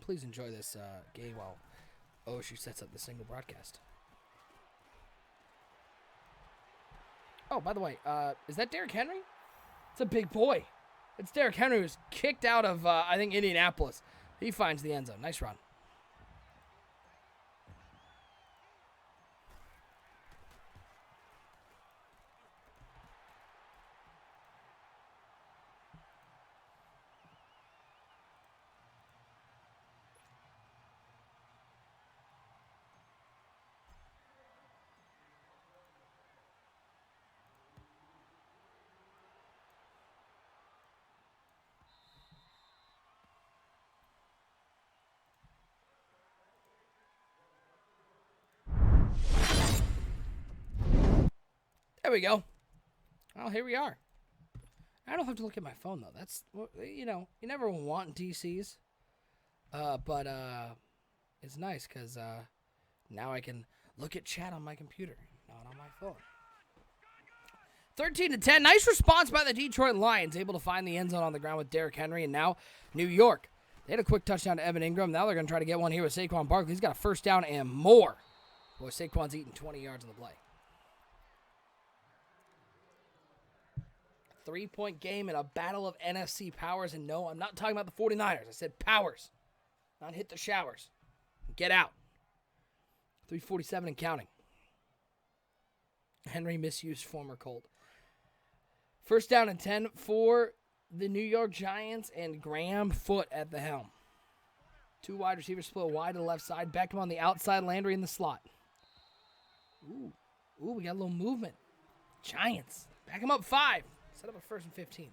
Please enjoy this game while OSU sets up the single broadcast. Oh, by the way, is that Derrick Henry? It's a big boy. It's Derrick Henry who's kicked out of, I think, Indianapolis. He finds the end zone. Nice run. There we go. Well, here we are. I don't have to look at my phone, though. That's, you know, you never want DCs. But it's nice because now I can look at chat on my computer, not on my phone. 13-10. Nice response by the Detroit Lions, able to find the end zone on the ground with Derrick Henry, and now New York. They had a quick touchdown to Evan Ingram. Now they're going to try to get one here with Saquon Barkley. He's got a first down and more. Boy, Saquon's eating 20 yards on the play. 3-point game in a battle of NFC powers. And no, I'm not talking about the 49ers. I said powers. Not hit the showers. Get out. 3:47 and counting. Henry misused former Colt. First down and 10 for the New York Giants, and Graham Foote at the helm. Two wide receivers split wide to the left side. Beckham on the outside, Landry in the slot. Ooh, we got a little movement. Giants. Back him up 5. Set up a 1st and 15.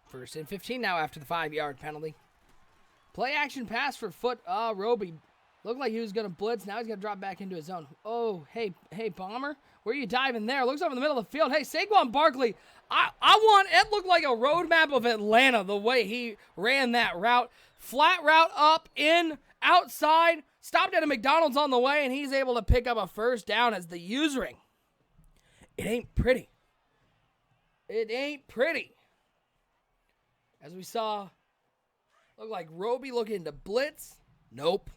First and 15 now after the 5-yard penalty. Play action pass for Foote. Roby looked like he was going to blitz. Now he's going to drop back into his zone. Oh, hey, Bomber. Where are you diving there? Looks over in the middle of the field. Hey, Saquon Barkley. It looked like a roadmap of Atlanta the way he ran that route. Flat route up, in, outside. Stopped at a McDonald's on the way, and he's able to pick up a first down as the usering. It ain't pretty. It ain't pretty. As we saw, looked like Roby looking to blitz. Nope.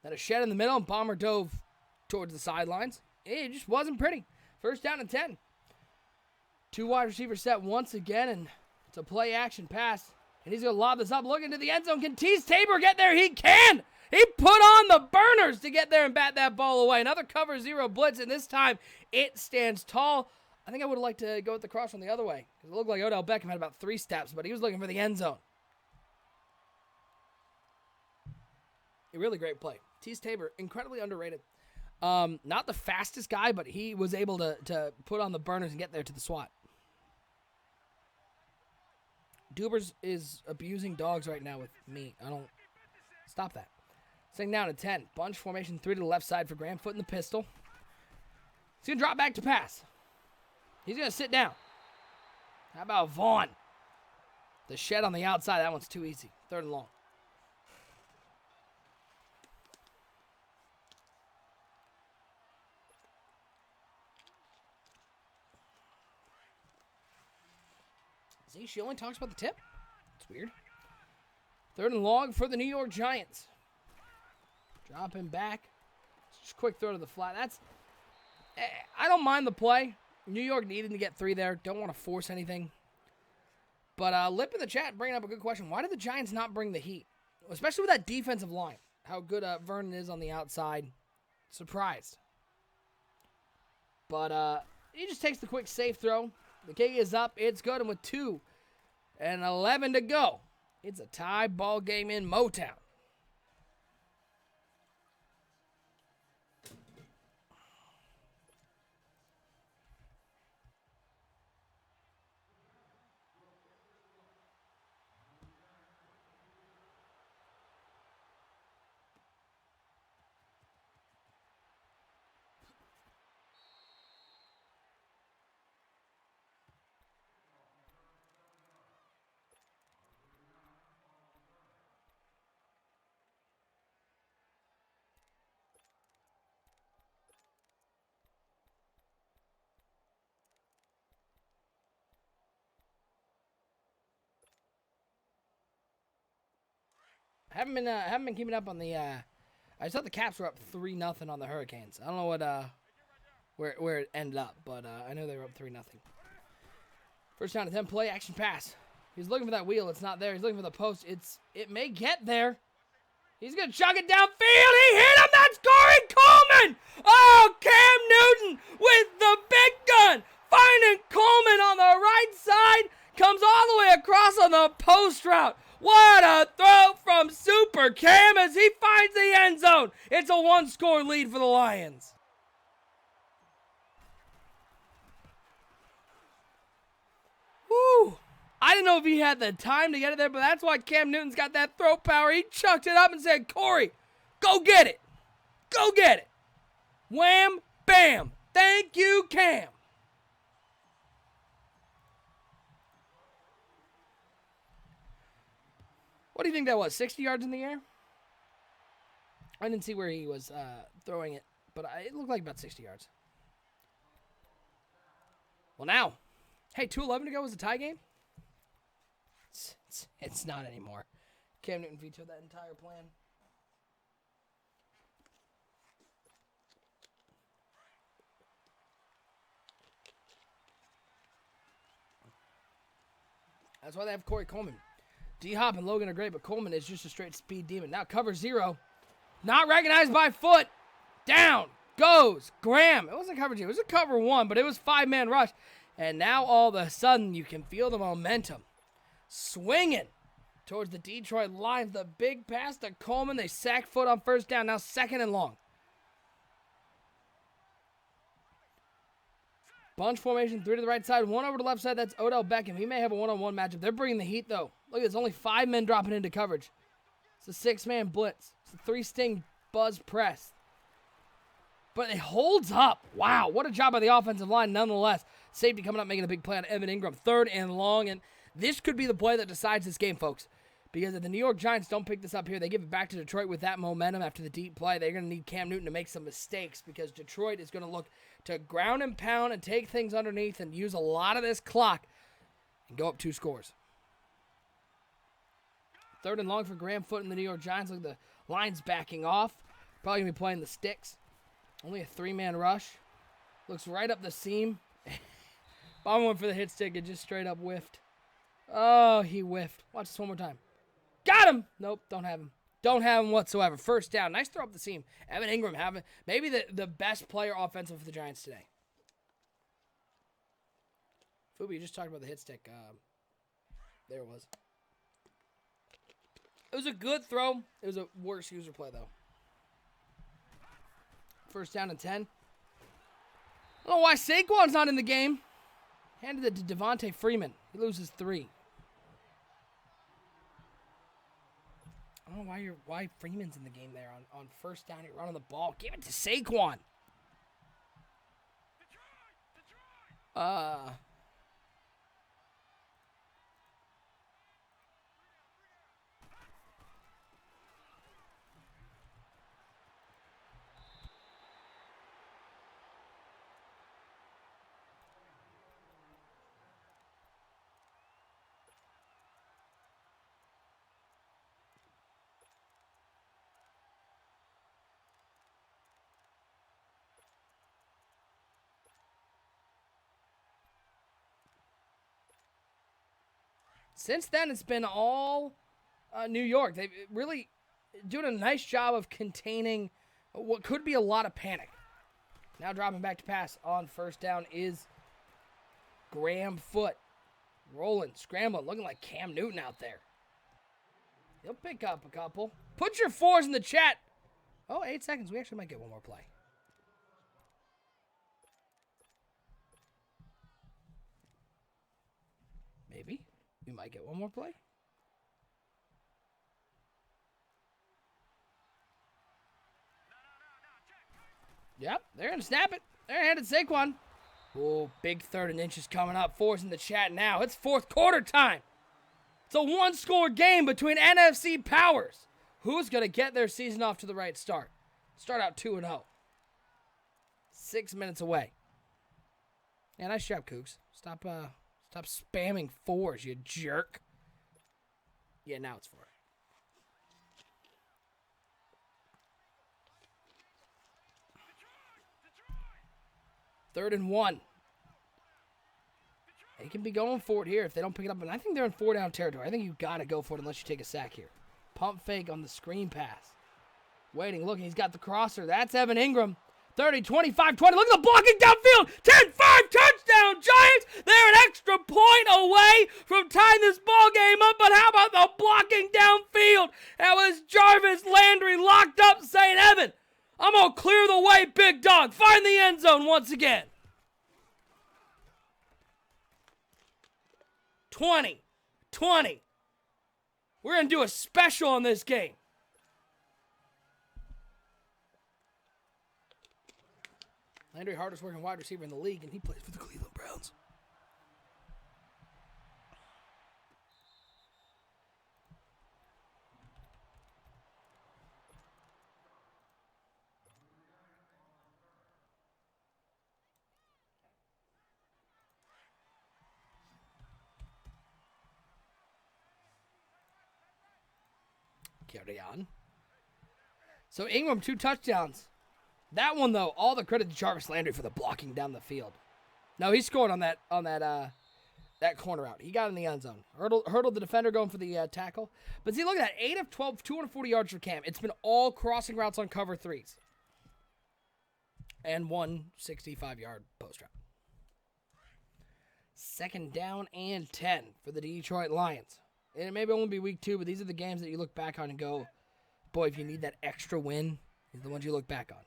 Then a shed in the middle, and Bomber dove towards the sidelines. It just wasn't pretty. First down and 10. Two wide receivers set once again, and it's a play action pass. And he's going to lob this up, looking to the end zone. Can Tease Tabor get there? He can! He put on the burners to get there and bat that ball away. Another cover 0 blitz, and this time it stands tall. I think I would have liked to go with the cross from the other way, because it looked like Odell Beckham had about 3 steps, but he was looking for the end zone. A really great play. Tease Tabor, incredibly underrated. Not the fastest guy, but he was able to put on the burners and get there to the SWAT. Dubers is abusing dogs right now with me. I don't... Stop that. Second down to 10. Bunch formation 3 to the left side for Graham. Foot in the pistol. He's going to drop back to pass. He's going to sit down. How about Vaughn? The shed on the outside. That one's too easy. 3rd and long. See, she only talks about the tip. It's weird. 3rd and long for the New York Giants. Drop him back. Just quick throw to the flat. I don't mind the play. New York needed to get 3 there. Don't want to force anything. But Lip in the chat bringing up a good question. Why did the Giants not bring the heat? Especially with that defensive line. How good Vernon is on the outside. Surprised. But he just takes the quick safe throw. The kick is up. It's good. And with 2 and 11 to go, it's a tie ball game in Motown. Haven't been keeping up on the. I saw the Caps were up 3-0 on the Hurricanes. I don't know what where it ended up, but I know they were up 3-0. First down to 10, play action pass. He's looking for that wheel. It's not there. He's looking for the post. It may get there. He's gonna chuck it downfield. He hit him. That's Corey Coleman. Oh, Cam Newton with the big gun, finding Coleman on the right side. Comes all the way across on the post route. What a throw from Super Cam as he finds the end zone. It's a 1-score lead for the Lions. Woo! I didn't know if he had the time to get it there, but that's why Cam Newton's got that throw power. He chucked it up and said, Corey, go get it. Go get it. Wham, bam. Thank you, Cam. What do you think that was? 60 yards in the air? I didn't see where he was throwing it, but it looked like about 60 yards. Well, now, hey, 2:11 to go was a tie game? It's not anymore. Cam Newton vetoed that entire plan. That's why they have Corey Coleman. D-Hop and Logan are great, but Coleman is just a straight speed demon. Now cover 0. Not recognized by foot. Down goes Graham. It wasn't cover 2. It was a cover 1, but it was 5-man rush. And now all of a sudden you can feel the momentum. Swinging towards the Detroit Lions. The big pass to Coleman. They sack foot on first down. Now 2nd and long. Bunch formation, 3 to the right side, 1 over to the left side. That's Odell Beckham. He may have a one-on-one matchup. They're bringing the heat, though. Look, there's only 5 men dropping into coverage. It's a 6-man blitz. It's a 3-sting buzz press. But it holds up. Wow, what a job by the offensive line nonetheless. Safety coming up, making a big play on Evan Ingram. 3rd and long, and this could be the play that decides this game, folks. Because if the New York Giants don't pick this up here, they give it back to Detroit with that momentum after the deep play. They're going to need Cam Newton to make some mistakes because Detroit is going to look to ground and pound and take things underneath and use a lot of this clock and go up 2 scores. 3rd and long for Graham Foote and the New York Giants. Look, the line's backing off. Probably going to be playing the sticks. Only a 3-man rush. Looks right up the seam. Bomb went for the hit stick and just straight up whiffed. Oh, he whiffed. Watch this one more time. Got him! Nope, don't have him. Don't have him whatsoever. First down. Nice throw up the seam. Evan Ingram having maybe the best player offensive for the Giants today. Fubi, you just talked about the hit stick. There it was. It was a good throw. It was a worse user play, though. First down and 10. I don't know why Saquon's not in the game. Handed it to Devontae Freeman. He loses 3. I don't know why Freeman's in the game there on first down. You're running the ball. Give it to Saquon. Since then, it's been all New York. They've really doing a nice job of containing what could be a lot of panic. Now dropping back to pass on first down is Graham Foote. Rolling, scrambling, looking like Cam Newton out there. He'll pick up a couple. Put your 4s in the chat. Oh, 8 seconds. We actually might get one more play. Maybe. We might get one more play. Yep, they're going to snap it. They're handed Saquon. Oh, big 3rd and inches coming up. 4's in the chat now. It's 4th quarter time. It's a 1-score game between NFC powers. Who's going to get their season off to the right start? Start out 2-0. 6 minutes away. Yeah, nice job, Cougs. Stop spamming 4s, you jerk. Yeah, now it's 4. 3rd and 1. They can be going for it here if they don't pick it up. And I think they're in 4-down territory. I think you got to go for it unless you take a sack here. Pump fake on the screen pass. Waiting, looking. He's got the crosser. That's Evan Ingram. 30, 25, 20. Look at the blocking downfield. 10-5 touchdown Giants. They're an extra point away from tying this ball game up. But how about the blocking downfield? That was Jarvis Landry locked up saying, Evan, I'm going to clear the way, big dog. Find the end zone once again. 20. We're going to do a special on this game. Landry, hardest working wide receiver in the league, and he plays for the Cleveland Browns. Carry on. So Ingram, 2 touchdowns. That one, though, all the credit to Jarvis Landry for the blocking down the field. No, he scored on that corner out. He got in the end zone. Hurdled the defender going for the tackle. But see, look at that. 8 of 12, 240 yards for Cam. It's been all crossing routes on cover 3s. And 1 65-yard post route. 2nd down and 10 for the Detroit Lions. And it may only be week 2, but these are the games that you look back on and go, boy, if you need that extra win, these are the ones you look back on.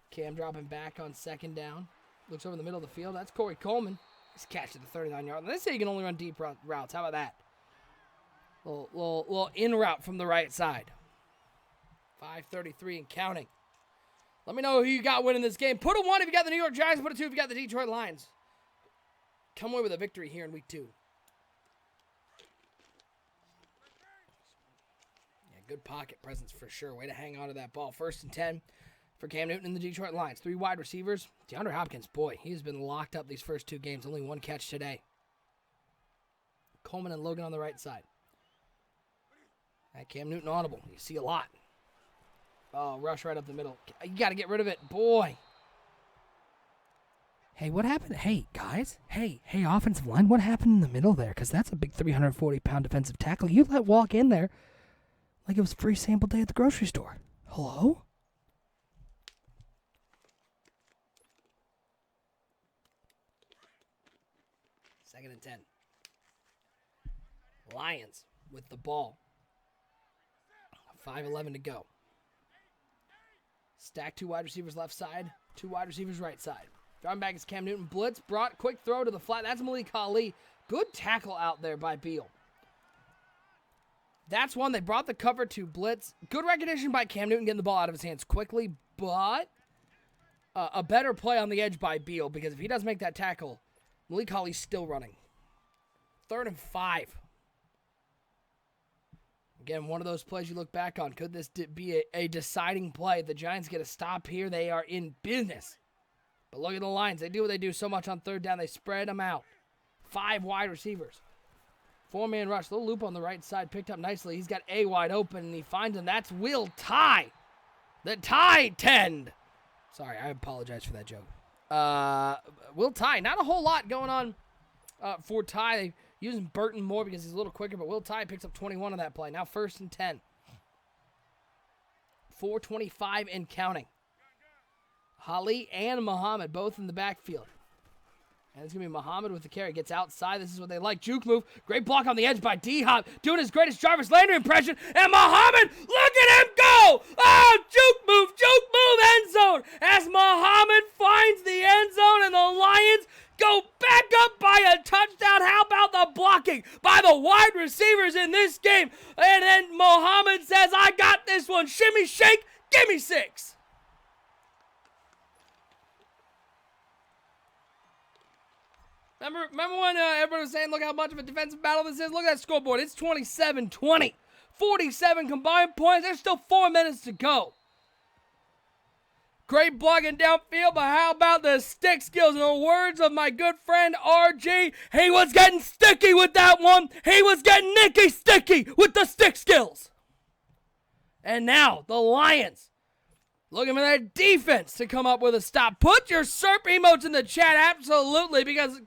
Cam dropping back on 2nd down. Looks over the middle of the field. That's Corey Coleman. He's catch at the 39-yard. They say you can only run deep routes. How about that? Little in route from the right side. 5:33 and counting. Let me know who you got winning this game. Put a 1 if you got the New York Giants. Put a 2 if you got the Detroit Lions. Come away with a victory here in week 2. Good pocket presence for sure. Way to hang on to that ball. 1st and 10 for Cam Newton and the Detroit Lions. 3 wide receivers. DeAndre Hopkins, boy, he's been locked up these first 2 games. Only 1 catch today. Coleman and Logan on the right side. That Cam Newton audible. You see a lot. Oh, rush right up the middle. You got to get rid of it. Boy. Hey, what happened? Hey, guys. Hey, offensive line. What happened in the middle there? Because that's a big 340-pound defensive tackle. You let walk in there like it was free sample day at the grocery store. Hello? Second and 10. Lions with the ball. 5:11 to go. Stack 2 wide receivers left side, 2 wide receivers right side. Driving back is Cam Newton. Blitz brought, quick throw to the flat. That's Malik Ali. Good tackle out there by Beal. That's one. They brought the cover to blitz. Good recognition by Cam Newton getting the ball out of his hands quickly, but a better play on the edge by Beal, because if he does make that tackle, Malik Ali's still running. 3rd and 5. Again, one of those plays you look back on. Could this be a deciding play? The Giants get a stop here. They are in business. But look at the Lions. They do what they do so much on 3rd down. They spread them out. 5 wide receivers. 4-man rush. Little loop on the right side. Picked up nicely. He's got A wide open, and he finds him. That's Will Tye. The tight end. Sorry, I apologize for that joke. Will Tye. Not a whole lot going on for Tye. Using Burton more because he's a little quicker, but Will Tye picks up 21 on that play. Now 1st and 10. 4:25 and counting. Ali and Muhammad both in the backfield. And it's going to be Muhammad with the carry. Gets outside. This is what they like. Juke move. Great block on the edge by D-Hop. Doing his greatest Jarvis Landry impression. And Muhammad, look at him go! Oh, juke move, end zone. As Muhammad finds the end zone and the Lions go back up by a touchdown. How about the blocking by the wide receivers in this game? And then Muhammad says, I got this one. Shimmy, shake, give me 6. Remember when everyone was saying, look how much of a defensive battle this is? Look at that scoreboard. It's 27-20. 47 combined points. There's still 4 minutes to go. Great blocking downfield, but how about the stick skills? In the words of my good friend RG, he was getting sticky with that one. He was getting nicky sticky with the stick skills. And now, the Lions looking for their defense to come up with a stop. Put your SERP emotes in the chat, absolutely, because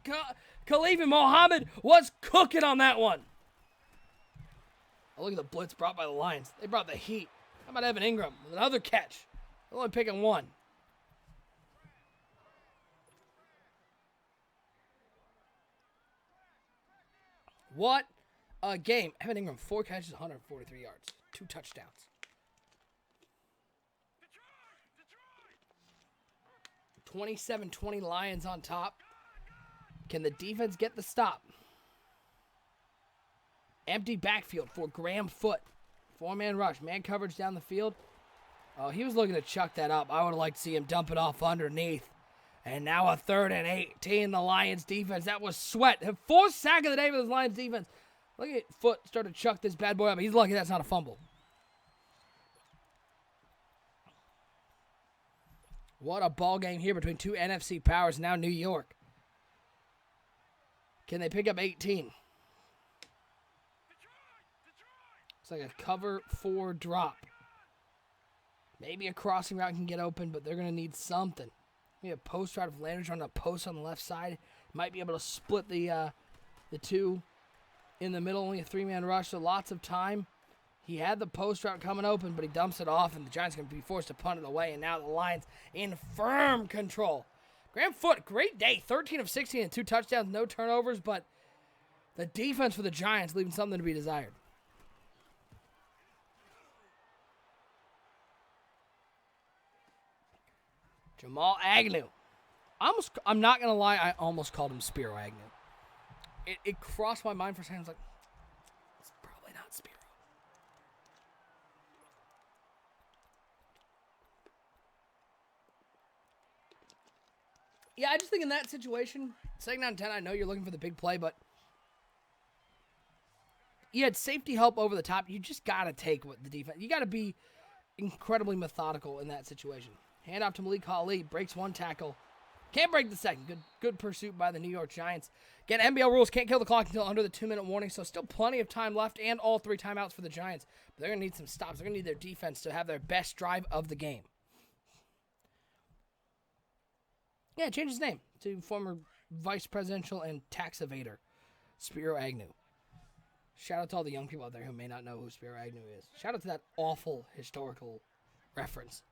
Khalifa Mohammed was cooking on that one. Oh, look at the blitz brought by the Lions. They brought the heat. How about Evan Ingram with another catch? They're only picking 1. What a game. Evan Ingram, 4 catches, 143 yards. 2 touchdowns. Detroit! 27-20 Lions on top. Can the defense get the stop? Empty backfield for Graham Foote. 4-man rush. Man coverage down the field. Oh, he was looking to chuck that up. I would have liked to see him dump it off underneath. And now a 3rd and 18. The Lions defense. That was Sweat. The 4th sack of the day for the Lions defense. Look at Foote start to chuck this bad boy up. He's lucky that's not a fumble. What a ball game here between two NFC powers. Now New York. Can they pick up 18? It's like a cover 4 drop. Maybe a crossing route can get open, but they're going to need something. Maybe a post route of Landers on a post on the left side. Might be able to split the two in the middle. Only a 3-man rush, so lots of time. He had the post route coming open, but he dumps it off, and the Giants are going to be forced to punt it away, and now the Lions in firm control. Graham Foote, great day. 13 of 16 and 2 touchdowns, no turnovers, but the defense for the Giants leaving something to be desired. Jamal Agnew. I'm not going to lie, I almost called him Spiro Agnew. It crossed my mind for a second. I was like, it's probably not Spiro. Yeah, I just think in that situation, 2nd down 10, I know you're looking for the big play, but you had safety help over the top. You just got to take what the defense. You got to be incredibly methodical in that situation. Hand off to Malik Ali, breaks 1 tackle. Can't break the second. Good pursuit by the New York Giants. Again, NBL rules can't kill the clock until under the 2-minute warning, so still plenty of time left and all 3 timeouts for the Giants. But they're going to need some stops. They're going to need their defense to have their best drive of the game. Yeah, change his name to former vice presidential and tax evader, Spiro Agnew. Shout out to all the young people out there who may not know who Spiro Agnew is. Shout out to that awful historical reference.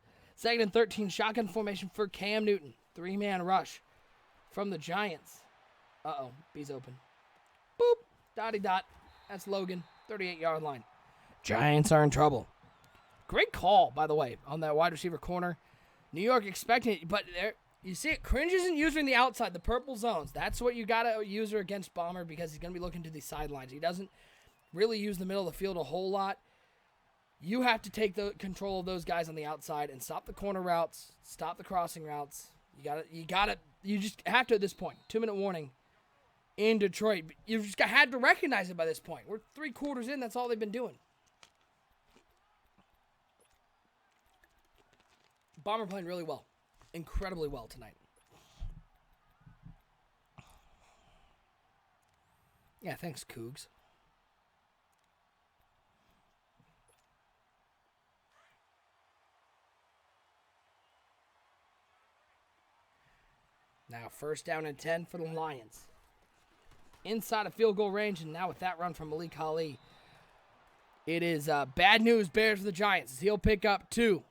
2nd and 13, shotgun formation for Cam Newton. 3-man rush from the Giants. Uh-oh, B's open. Boop, dotty dot. That's Logan, 38-yard line. Giants are in trouble. Great call, by the way, on that wide receiver corner. New York expecting it, but you see it. Cringe isn't using the outside, the purple zones. That's what you got to use her against Bomber because he's going to be looking to the sidelines. He doesn't really use the middle of the field a whole lot. You have to take the control of those guys on the outside and stop the corner routes, stop the crossing routes. You just have to at this point. 2-minute warning in Detroit. You just had to recognize it by this point. We're 3 quarters in. That's all they've been doing. Bomber playing really well. Incredibly well tonight. Yeah, thanks, Cougs. Now 1st down and 10 for the Lions. Inside of field goal range, and now with that run from Malik Ali, it is bad news bears for the Giants. He'll pick up 2.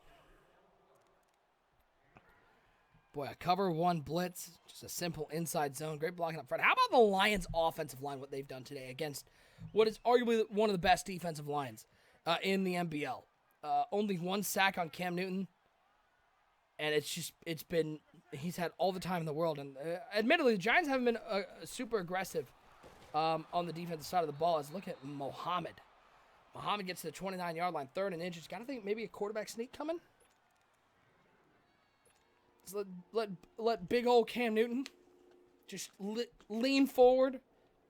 Boy, a cover 1 blitz, just a simple inside zone. Great blocking up front. How about the Lions' offensive line, what they've done today against what is arguably one of the best defensive lines in the NBL? Only 1 sack on Cam Newton, and he's had all the time in the world. And admittedly, the Giants haven't been super aggressive on the defensive side of the ball. Look at Mohammed. Mohammed gets to the 29-yard line, 3rd and inches. Got to think maybe a quarterback sneak coming. So let big old Cam Newton just lean forward,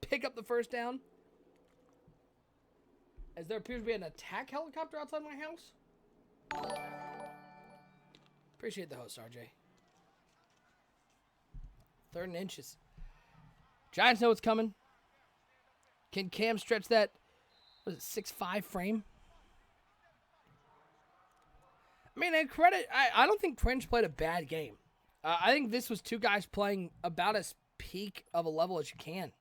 pick up the 1st down. As there appears to be an attack helicopter outside my house. Appreciate the host, RJ. 3rd and inches. Giants know what's coming. Can Cam stretch that, what is it, 6'5" frame? I mean, and credit, I don't think Cringe played a bad game. I think this was 2 guys playing about as peak of a level as you can.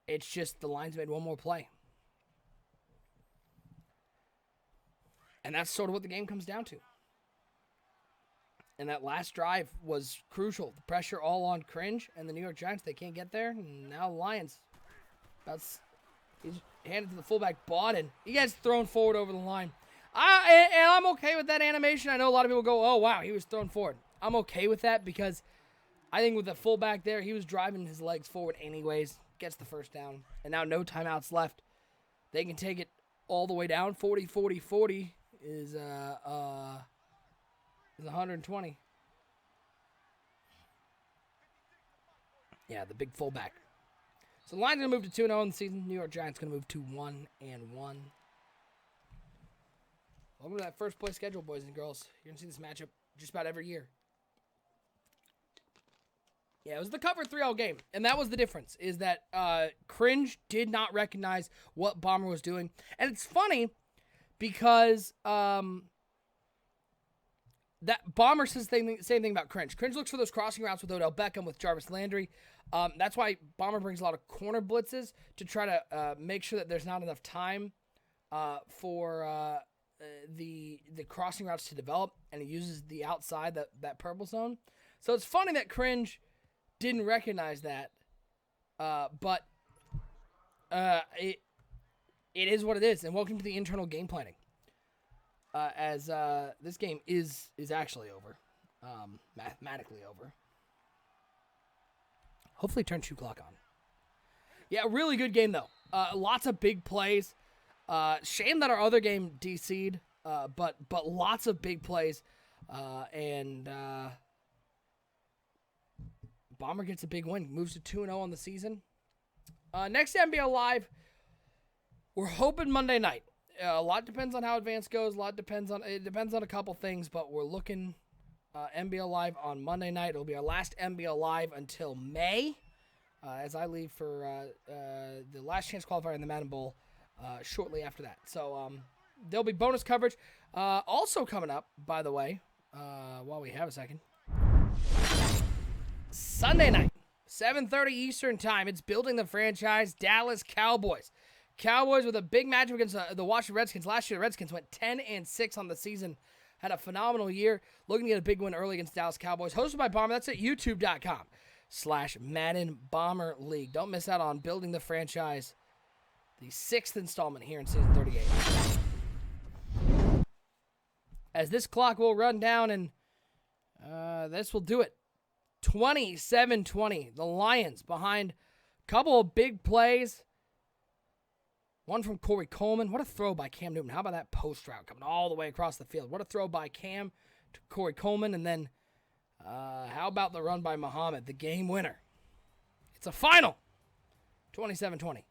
It's just the Lions made 1 more play. And that's sort of what the game comes down to. And that last drive was crucial. The pressure all on Cringe and the New York Giants. They can't get there. And now Lions. He's handed to the fullback, Bodden. He gets thrown forward over the line. And I'm okay with that animation. I know a lot of people go, oh, wow, he was thrown forward. I'm okay with that because I think with the fullback there, he was driving his legs forward anyways. Gets the first down. And now no timeouts left. They can take it all the way down. 40-40-40 is 120. Yeah, the big fullback. So the Lions going to move to 2-0 in the season. New York Giants going to move to 1-1. Welcome to that first place schedule, boys and girls. You're going to see this matchup just about every year. Yeah, it was the cover 3-0 game, and that was the difference, is that Cringe did not recognize what Bomber was doing. And it's funny because that Bomber says the same thing about Cringe. Cringe looks for those crossing routes with Odell Beckham, with Jarvis Landry. That's why Bomber brings a lot of corner blitzes to try to make sure that there's not enough time for the crossing routes to develop, and he uses the outside, that purple zone. So it's funny that Cringe didn't recognize that, but it is what it is. And welcome to the internal game planning, as this game is actually over, mathematically over. Hopefully turn shoe clock on. Yeah, really good game though. Lots of big plays. Shame that our other game DC'd, but lots of big plays, and Bomber gets a big win, moves to 2-0 on the season. Next NBL Live, we're hoping Monday night. A lot depends on how advanced goes. It depends on a couple things, but we're looking NBL Live on Monday night. It'll be our last NBL Live until May, as I leave for the last chance qualifier in the Madden Bowl shortly after that. So there'll be bonus coverage. Also coming up, by the way, while we have a second, Sunday night, 7:30 Eastern time. It's Building the Franchise, Dallas Cowboys. Cowboys with a big matchup against the Washington Redskins. Last year, the Redskins went 10-6 on the season. Had a phenomenal year. Looking to get a big win early against Dallas Cowboys. Hosted by Bomber. That's at youtube.com/Madden Bomber League. Don't miss out on Building the Franchise, the 6th installment here in season 38. As this clock will run down, and this will do it. 27-20. The Lions behind a couple of big plays. One from Corey Coleman. What a throw by Cam Newton. How about that post route coming all the way across the field? What a throw by Cam to Corey Coleman. And then how about the run by Muhammad, the game winner? It's a final. 27-20.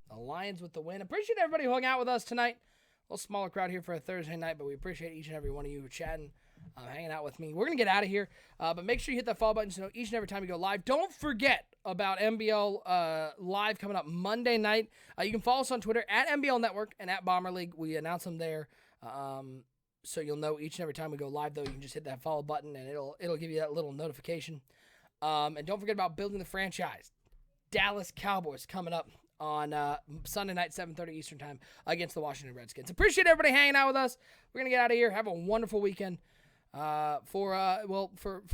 The Lions with the win. Appreciate everybody who hung out with us tonight. A little smaller crowd here for a Thursday night, but we appreciate each and every one of you who are chatting, hanging out with me. We're going to get out of here, but make sure you hit that follow button so you know each and every time you go live. Don't forget about NBL Live coming up Monday night. You can follow us on Twitter at NBL Network and at Bomber League. We announce them there, so you'll know each and every time we go live, though. You can just hit that follow button, and it'll give you that little notification. And don't forget about Building the Franchise. Dallas Cowboys coming up on Sunday night, 7:30 Eastern time against the Washington Redskins. Appreciate everybody hanging out with us. We're going to get out of here. Have a wonderful weekend. For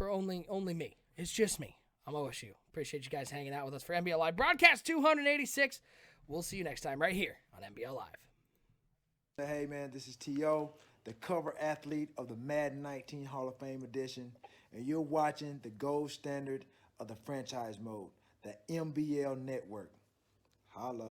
only me. It's just me. I'm OSU. Appreciate you guys hanging out with us for NBL Live Broadcast 286. We'll see you next time right here on NBL Live. Hey, man, this is T.O., the cover athlete of the Madden 19 Hall of Fame edition, and you're watching the gold standard of the franchise mode, the NBL Network. Holla.